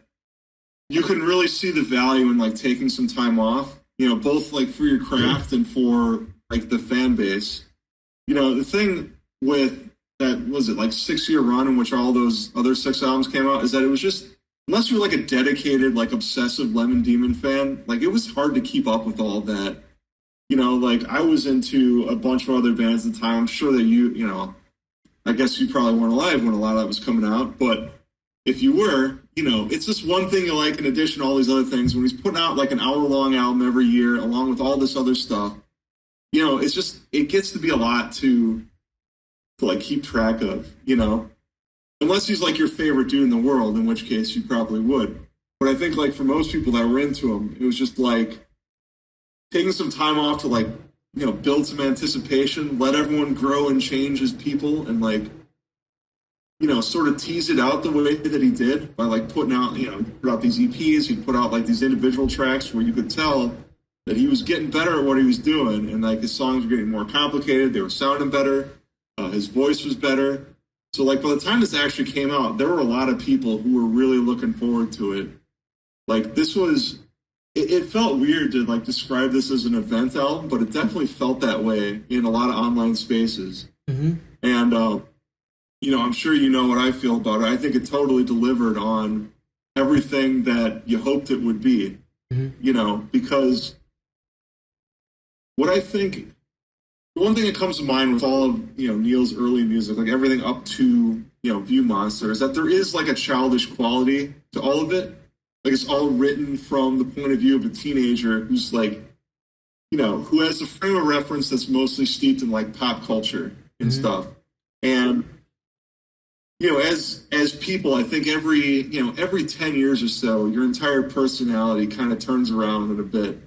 you can really see the value in like taking some time off, both like for your craft and for like the fan base. The thing with that was it like 6 year run in which all those other 6 albums came out is that it was just unless you're like a dedicated like obsessive Lemon Demon fan, like it was hard to keep up with all of that. Like I was into a bunch of other bands at the time. I'm sure that I guess you probably weren't alive when a lot of that was coming out, but if you were, it's just one thing you like in addition to all these other things. When he's putting out like an hour-long album every year, along with all this other stuff, it gets to be a lot to like keep track of, unless he's like your favorite dude in the world, in which case you probably would. But I think like for most people that were into him, it was just like taking some time off to like, build some anticipation, let everyone grow and change as people, and like, sort of tease it out the way that he did by like putting out, put out these EPs, he'd put out like these individual tracks where you could tell that he was getting better at what he was doing, and like his songs were getting more complicated, they were sounding better, his voice was better. So like by the time this actually came out, there were a lot of people who were really looking forward to it. Like this was, it felt weird to like describe this as an event album, but it definitely felt that way in a lot of online spaces. Mm-hmm. And I'm sure you know what I feel about it. I think it totally delivered on everything that you hoped it would be. Mm-hmm. Because what I think, the one thing that comes to mind with all of Neil's early music, like everything up to View Monster, is that there is like a childish quality to all of it. Like it's all written from the point of view of a teenager who's like, who has a frame of reference that's mostly steeped in like pop culture and stuff. And as people, I think every 10 years or so, your entire personality kind of turns around in a bit.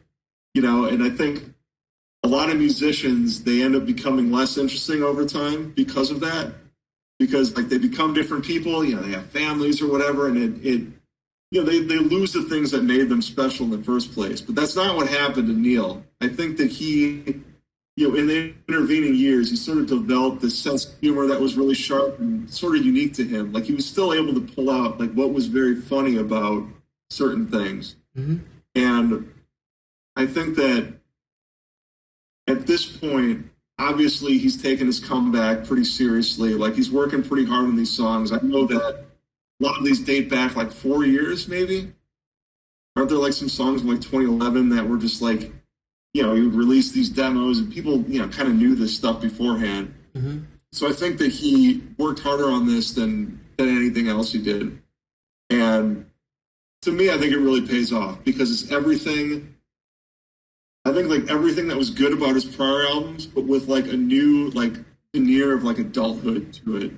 And I think a lot of musicians, they end up becoming less interesting over time because of that. Because like they become different people, they have families or whatever, and they lose the things that made them special in the first place. But that's not what happened to Neil. I think that he, in the intervening years, he sort of developed this sense of humor that was really sharp and sort of unique to him. Like he was still able to pull out like what was very funny about certain things. Mm-hmm. And I think that at this point, obviously he's taken his comeback pretty seriously. Like he's working pretty hard on these songs. I know that a lot of these date back like 4 years, maybe. Aren't there like some songs from like 2011 that were just like, he would release these demos and people, kind of knew this stuff beforehand. Mm-hmm. So I think that he worked harder on this than anything else he did. And to me, I think it really pays off because it's everything. I think like everything that was good about his prior albums, but with like a new like veneer of like adulthood to it,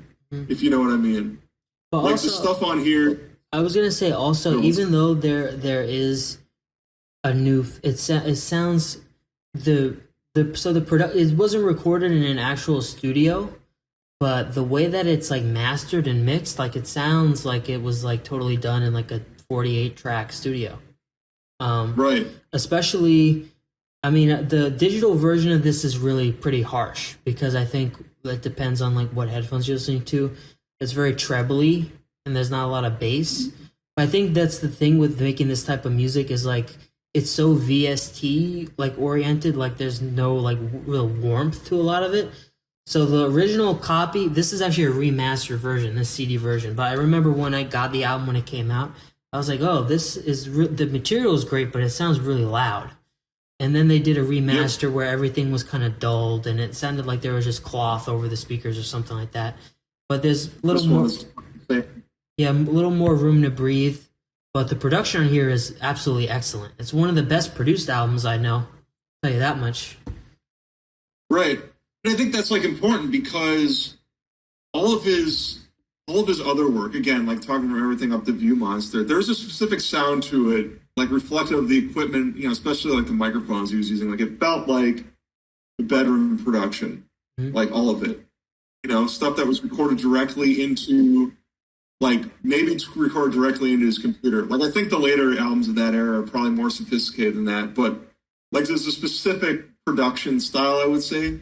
if you know what I mean. But like also, the stuff on here. I was gonna say also, even though there is a new, it sounds it wasn't recorded in an actual studio, but the way that it's like mastered and mixed, like it sounds like it was like totally done in like a 48 track studio. Right. Especially I mean, the digital version of this is really pretty harsh because I think it depends on like what headphones you're listening to. It's very trebly and there's not a lot of bass. But I think that's the thing with making this type of music is like it's so VST like oriented, like there's no like real warmth to a lot of it. So the original copy, this is actually a remastered version, this CD version. But I remember when I got the album when it came out, I was like, "Oh, this is the material is great, but it sounds really loud." And then they did a remaster where everything was kind of dulled and it sounded like there was just cloth over the speakers or something like that. But there's a little more, yeah, a little more room to breathe. But the production on here is absolutely excellent. It's one of the best produced albums I know. I'll tell you that much. Right. And I think that's like important because all of his other work, again, like talking from everything up to View Monster, there's a specific sound to it, like reflective of the equipment, you know, especially like the microphones he was using. Like it felt like the bedroom production, like all of it. You know, stuff that was recorded directly into, like maybe recorded directly into his computer. Like I think the later albums of that era are probably more sophisticated than that, but like there's a specific production style, I would say,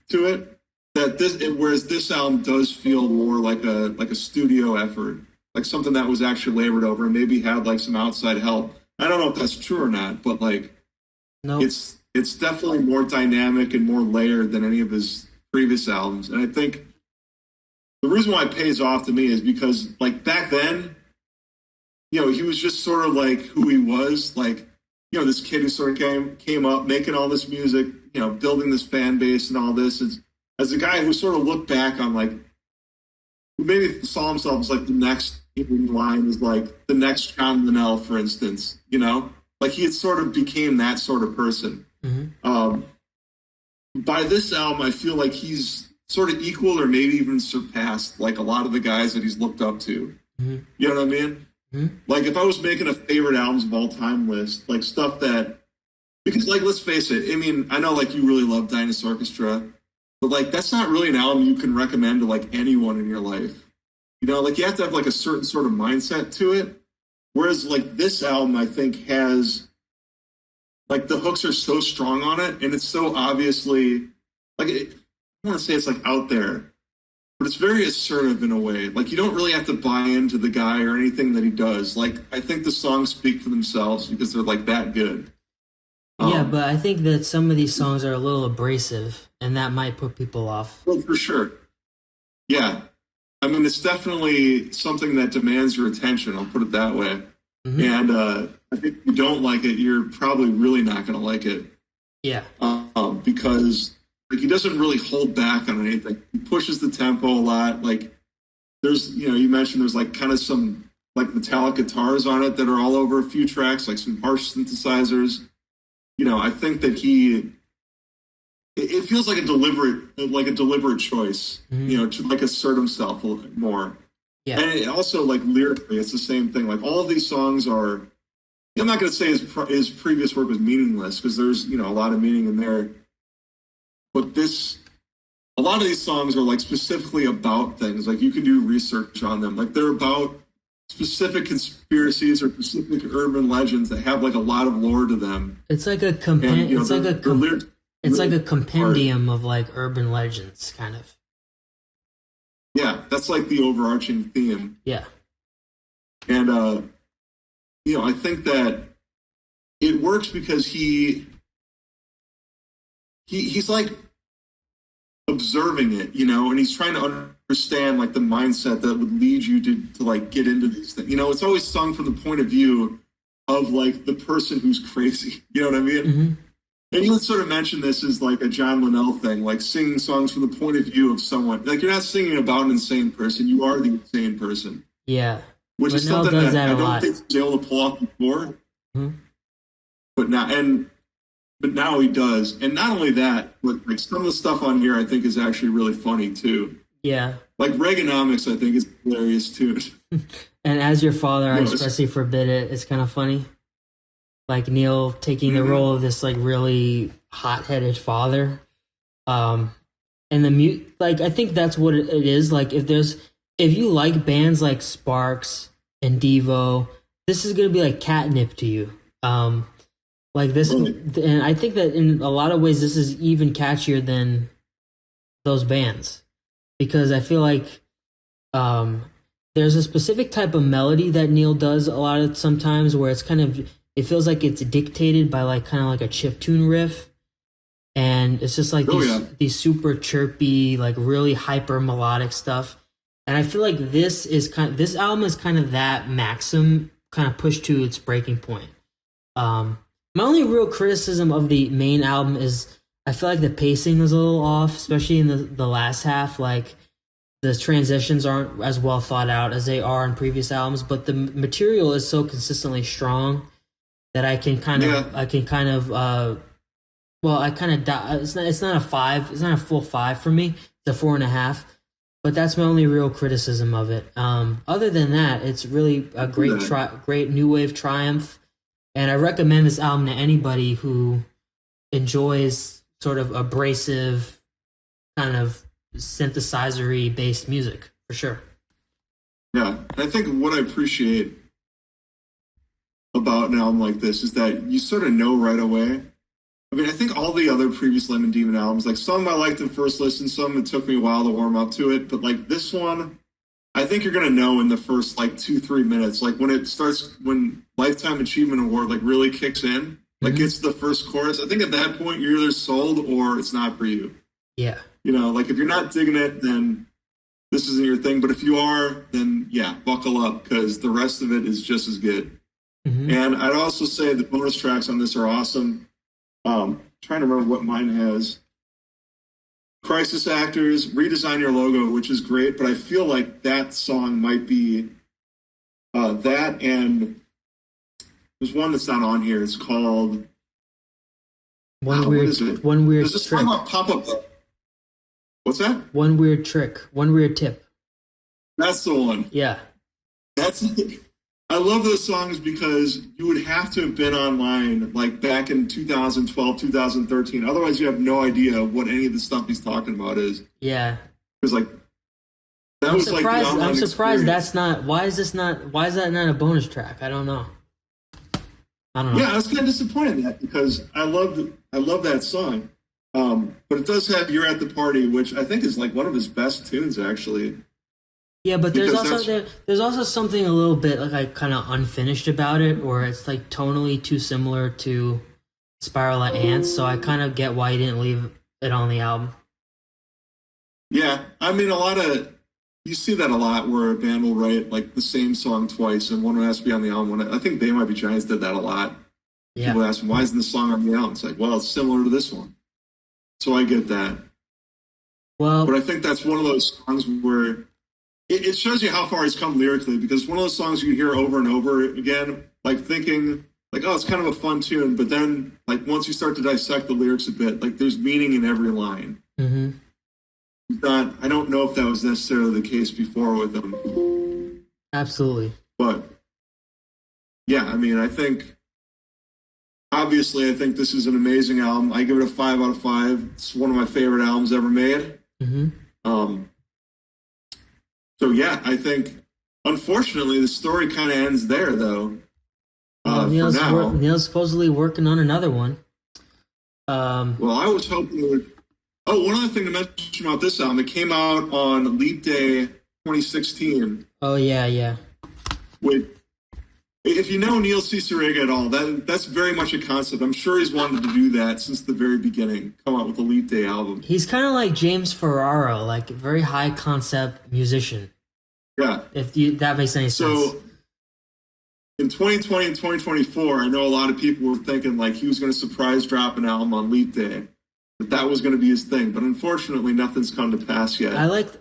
to it. That whereas this album does feel more like a studio effort, like something that was actually labored over and maybe had like some outside help. I don't know if that's true or not, but like, Nope. it's definitely more dynamic and more layered than any of his previous albums. And I think the reason why it pays off to me is because like back then, you know, he was just sort of like who he was, like, you know, this kid who sort of came up making all this music, you know, building this fan base and all this. As a guy who sort of looked back on like, who maybe saw himself as like the next in line is like the next John Linnell, for instance, you know, like he had sort of became that sort of person. By this album, I feel like he's sort of equal or maybe even surpassed like a lot of the guys that he's looked up to. You know what I mean? Like if I was making a favorite albums of all time list, like stuff that, because like, let's face it, I mean, I know like you really love Dinosaurchestra, but like that's not really an album you can recommend to like anyone in your life. You know, like you have to have like a certain sort of mindset to it. Whereas like this album, I think has like the hooks are so strong on it, and it's so obviously like I want to say it's like out there, but it's very assertive in a way. Like you don't really have to buy into the guy or anything that he does. Like I think the songs speak for themselves because they're like that good. Yeah, but I think that some of these songs are a little abrasive, and that might put people off. Well, for sure. Yeah. I mean, it's definitely something that demands your attention. I'll put it that way. And I think if you don't like it, you're probably really not going to like it. Yeah. Because like he doesn't really hold back on anything. He pushes the tempo a lot. Like there's, you know, you mentioned there's like kind of some like metallic guitars on it that are all over a few tracks, like some harsh synthesizers. You know, I think that it feels like a deliberate choice, you know, to like assert himself a little bit more. Yeah. And it also like lyrically, it's the same thing. Like all of these songs are, I'm not going to say his previous work was meaningless because there's, you know, a lot of meaning in there. But a lot of these songs are like specifically about things. Like you can do research on them. Like they're about specific conspiracies or specific urban legends that have like a lot of lore to them. It's like a it's like a compendium of like urban legends, kind of. Yeah, that's like the overarching theme. Yeah. And you know, I think that it works because he's like observing it, you know, and he's trying to understand like the mindset that would lead you to like get into these things. You know, it's always sung from the point of view of like the person who's crazy. You know what I mean? And you would sort of mention this as like a John Linnell thing, like singing songs from the point of view of someone. Like you're not singing about an insane person, you are the insane person. Yeah. Which is something that I don't think he was able to pull off before. But now he does. And not only that, but like some of the stuff on here I think is actually really funny too. Yeah. Like Reaganomics I think is hilarious too. And As Your Father, I Expressly Forbid It. It's kind of funny. Like Neil taking the role of this like really hot-headed father. And the like I think that's what it is. Like if you like bands like Sparks and Devo, this is gonna be like catnip to you. Like this, Right. and I think that in a lot of ways, this is even catchier than those bands because I feel like um, there's a specific type of melody that Neil does a lot of sometimes where it's kind of it feels like it's dictated by like kind of like a chiptune riff, and it's just like Oh yeah. these super chirpy, like really hyper melodic stuff. And I feel like this album is kind of that Maxim kind of pushed to its breaking point. Um, my only real criticism of the main album is I feel like the pacing is a little off, especially in the last half. Like the transitions aren't as well thought out as they are in previous albums, but the material is so consistently strong that Yeah. I can kind of well I kind of it's not a five, it's not a full five for me. It's a 4.5. But that's my only real criticism of it. Other than that, it's really a great new wave triumph, and I recommend this album to anybody who enjoys sort of abrasive, kind of synthesizer-y based music for sure. Yeah. I think what I appreciate about an album like this is that you sort of know right away. I mean, I think all the other previous Lemon Demon albums, like some I liked at first listen, some it took me a while to warm up to it, but like this one, I think you're gonna know in the first like 2-3 minutes, like when it starts, when Lifetime Achievement Award like really kicks in, like Mm-hmm. gets to the first chorus. I think at that point you're either sold or it's not for you. Yeah. You know, like if you're not digging it, then this isn't your thing. But if you are, then yeah, buckle up because the rest of it is just as good. Mm-hmm. And I'd also say the bonus tracks on this are awesome. Trying to remember what mine has. Crisis Actors, Redesign Your Logo, which is great, but I feel like that song might be that, and there's one that's not on here. It's called what is it? One weird There's this trick. song about pop-up. What's that? One weird trick. One weird tip. That's the one. Yeah. That's I love those songs because you would have to have been online like back in 2012, 2013. Otherwise, you have no idea what any of the stuff he's talking about is. Yeah. Because like that was like the online I'm surprised experience. that's not. Why is that not a bonus track? I don't know. Yeah, I was kind of disappointed in that because I love that song. But it does have "You're at the Party," which I think is like one of his best tunes, actually. Yeah, but there's Because also there's also something a little bit like kind of unfinished about it, or it's like tonally too similar to Spiral at Ants. So I kind of get why he didn't leave it on the album. Yeah, I mean, you see that a lot where a band will write like the same song twice, and one has to be on the album. I think They Might Be Giants did that a lot. Yeah. People ask them, "Why isn't the song on the album?" It's like, well, it's similar to this one, so I get that. Well, But I think that's one of those songs where it shows you how far he's come lyrically, because one of those songs you hear over and over again, like thinking like, oh, it's kind of a fun tune, but then like once you start to dissect the lyrics a bit, like there's meaning in every line. mm-hmm. I don't know if that was necessarily the case before with him, Absolutely. but yeah, I mean, I think this is an amazing album. I give it a 5 out of 5. It's one of my favorite albums ever made. Mm-hmm. So yeah, I think unfortunately the story kind of ends there, though. For now, Neil's supposedly working on another one. Well, I was hoping it would. Oh, one other thing to mention about this album, it came out on Leap Day 2016. Oh yeah. With, if you know Neil Cicierega at all, that's very much a concept. I'm sure he's wanted to do that since the very beginning. Come out with a Leap Day album. He's kind of like James Ferraro, like a very high concept musician. Yeah. That makes any sense. So in 2020 and 2024, I know a lot of people were thinking like he was going to surprise drop an album on Leap Day, that was going to be his thing. But unfortunately, nothing's come to pass yet. I like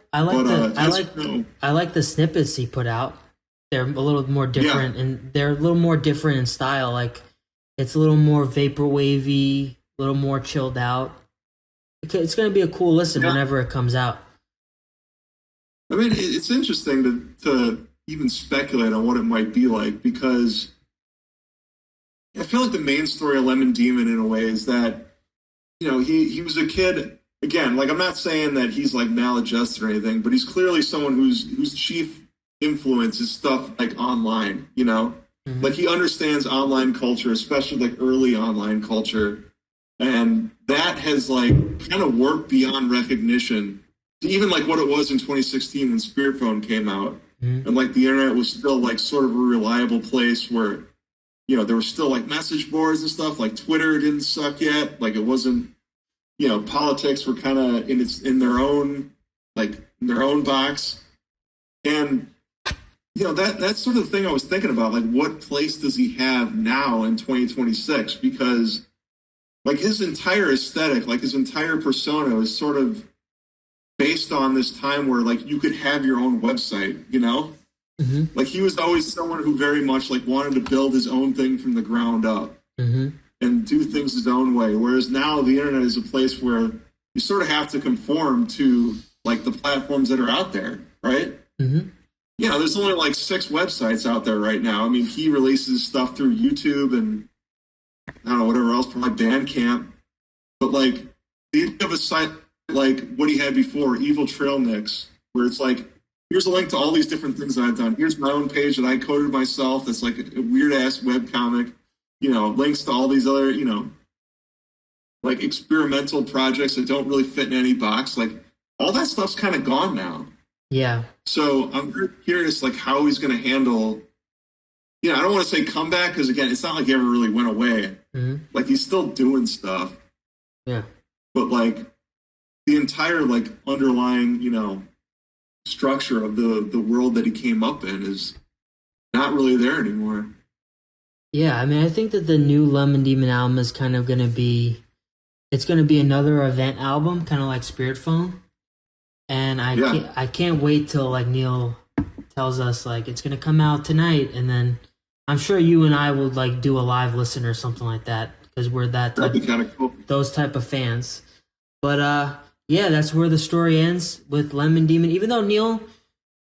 the snippets he put out. They're a little more different, and they're a little more different in style. Like it's a little more vaporwavy, a little more chilled out. It's going to be a cool listen whenever it comes out. I mean, it's interesting to even speculate on what it might be like, because I feel like the main story of Lemon Demon in a way is that, you know, he was a kid. Again, like I'm not saying that he's like maladjusted or anything, but he's clearly someone whose chief influence is stuff like online, you know? Like he understands online culture, especially like early online culture. And that has like kind of worked beyond recognition to even like what it was in 2016 when Spearphone came out. And like the internet was still like sort of a reliable place where, you know, there were still like message boards and stuff. Like Twitter didn't suck yet. Like it wasn't, you know, politics were kind of in their own, like in their own box. And, you know, that's sort of the thing I was thinking about. Like what place does he have now in 2026? Because like his entire aesthetic, like his entire persona is sort of based on this time where like you could have your own website, you know? Like he was always someone who very much like wanted to build his own thing from the ground up and do things his own way. Whereas now the internet is a place where you sort of have to conform to like the platforms that are out there, right? You know, there's only like 6 websites out there right now. I mean, he releases stuff through YouTube and I don't know, whatever else, probably Bandcamp. But like the idea of a site like what he had before, Evil Trail Mix, where it's like, here's a link to all these different things that I've done. Here's my own page that I coded myself. That's like a weird ass webcomic. You know, links to all these other, you know, like experimental projects that don't really fit in any box. Like all that stuff's kind of gone now. Yeah. So I'm very curious, like how he's going to handle. You know, I don't want to say comeback because again, it's not like he ever really went away. Like he's still doing stuff. Yeah. But like the entire like underlying, you know, structure of the world that he came up in is not really there anymore. Yeah, I mean, I think that the new Lemon Demon album is kind of going to be, it's going to be another event album, kind of like Spirit Phone. And I can't wait till like Neil tells us like it's going to come out tonight, and then I'm sure you and I will like do a live listen or something like that because we're that type, that'd be kind of cool. Those type of fans. But yeah, that's where the story ends with Lemon Demon. Even though Neil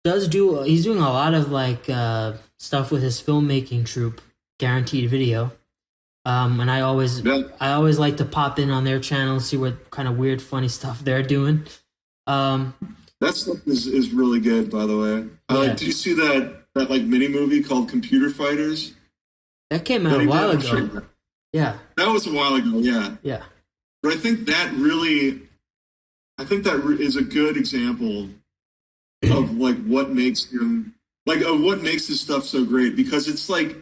he's doing a lot of like stuff with his filmmaking troupe, Guaranteed Video. And I always like to pop in on their channel, see what kind of weird, funny stuff they're doing. That stuff is really good, by the way. Did you see that like mini movie called Computer Fighters? That came out a while ago. Yeah, that was a while ago. Yeah, yeah. But I think that is a good example of like what makes him of what makes his stuff so great, because it's like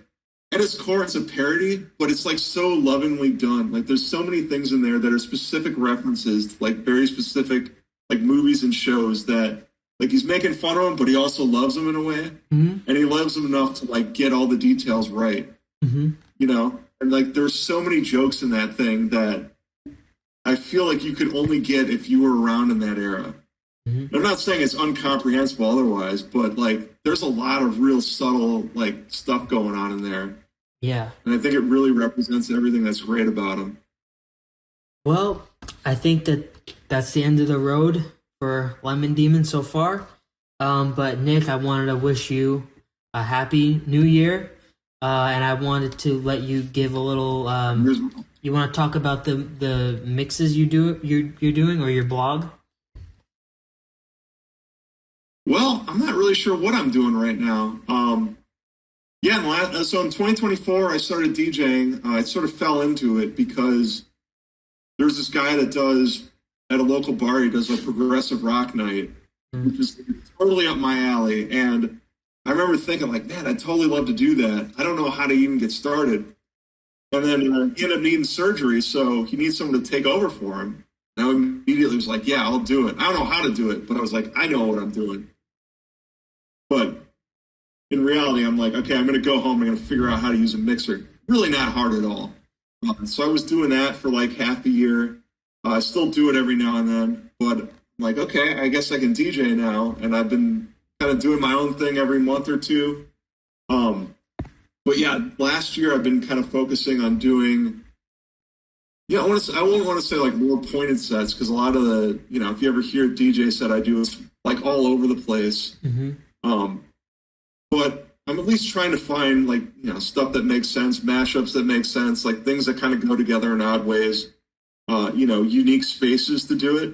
at its core it's a parody, but it's like so lovingly done. Like there's so many things in there that are specific references to like very specific like movies and shows that like he's making fun of them, but he also loves them in a way, and he loves them enough to like get all the details right. You know, and like there's so many jokes in that thing that I feel like you could only get if you were around in that era. I'm not saying it's incomprehensible otherwise, but like there's a lot of real subtle like stuff going on in there. Yeah. And I think it really represents everything that's great about him. Well, I think that's the end of the road for Lemon Demon so far. But Nick, I wanted to wish you a happy new year. And I wanted to let you give a little you want to talk about the mixes you're doing or your blog? Well, I'm not really sure what I'm doing right now. So in 2024, I started DJing. I sort of fell into it because there's this guy that does, at a local bar, he does a progressive rock night, which is totally up my alley. And I remember thinking, like, man, I'd totally love to do that. I don't know how to even get started. And then he ended up needing surgery, so he needs someone to take over for him. And I immediately was like, yeah, I'll do it. I don't know how to do it, but I was like, I know what I'm doing. But in reality, I'm like, okay, I'm going to go home. I'm going to figure out how to use a mixer. Really not hard at all. So I was doing that for like half a year. I still do it every now and then. But I'm like, okay, I guess I can DJ now. And I've been kind of doing my own thing every month or two. But yeah, last year I've been kind of focusing on doing, I won't want to say like more pointed sets, because a lot of the, if you ever hear a DJ set I do, it's like all over the place. But I'm at least trying to find like, stuff that makes sense, mashups that make sense, like things that kind of go together in odd ways, unique spaces to do it.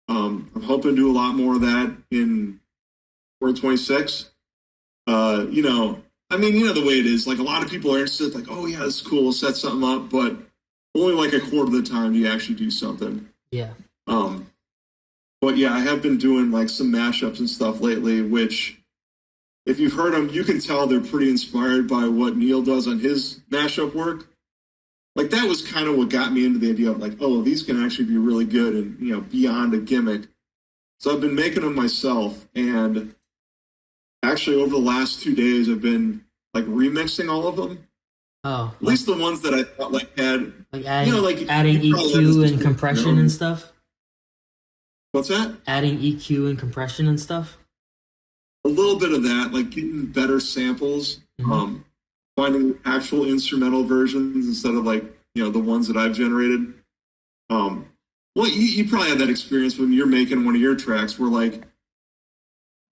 I'm hoping to do a lot more of that in 2026. I mean, you know the way it is. Like a lot of people are interested, like, oh yeah, this is cool, set something up, but only like a quarter of the time do you actually do something. Yeah. But yeah, I have been doing like some mashups and stuff lately, which if you've heard them, you can tell they're pretty inspired by what Neil does on his mashup work. Like that was kind of what got me into the idea of like, oh, these can actually be really good and, you know, beyond a gimmick. So I've been making them myself, and actually over the last 2 days I've been like remixing all of them. Oh, At least the ones that I thought like had, like adding, you know, like adding you probably have EQ this and before, compression you know? and stuff. What's that? Adding EQ and compression and stuff. A little bit of that, like getting better samples, finding actual instrumental versions instead of like, you know, the ones that I've generated. Well, you probably had that experience when you're making one of your tracks where like,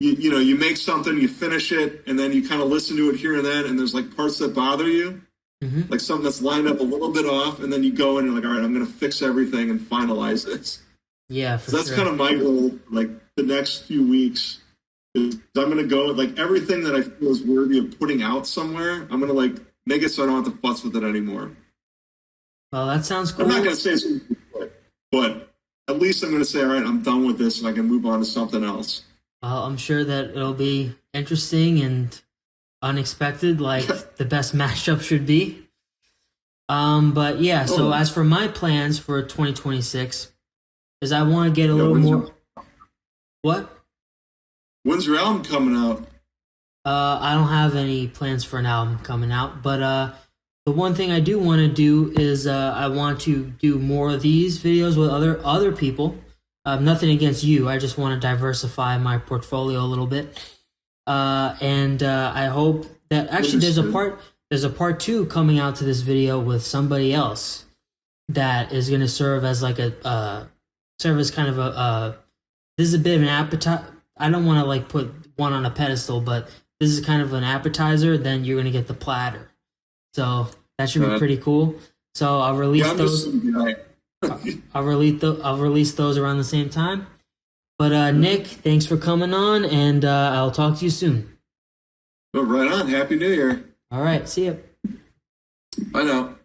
you know, you make something, you finish it, and then you kind of listen to it here and then, and there's like parts that bother you, like something that's lined up a little bit off, and then you go in and you're like, all right, I'm going to fix everything and finalize this. Yeah, for So that's sure. kind of my goal, like the next few weeks. Is I'm going to go with like everything that I feel is worthy of putting out somewhere. I'm going to like make it so I don't have to fuss with it anymore. Well, that sounds cool. I'm not going to say it's going to be quick, but at least I'm going to say, all right, I'm done with this and I can move on to something else. I'm sure that it'll be interesting and unexpected, like the best mashup should be. But yeah, so as for my plans for 2026, is I want to get a little more. What? When's your album coming out? I don't have any plans for an album coming out, but the one thing I do want to do is I want to do more of these videos with other people. Nothing against you. I just want to diversify my portfolio a little bit. And I hope that actually there's a part 2 coming out to this video with somebody else that is going to serve as like serve as kind of this is a bit of an appetizer. I don't want to like put one on a pedestal, but this is kind of an appetizer. Then you're going to get the platter. So that should be pretty cool. So I'll release those. I'll release those around the same time. But Nick, thanks for coming on, and I'll talk to you soon. Oh, right on. Happy New Year. All right, see ya. Bye now.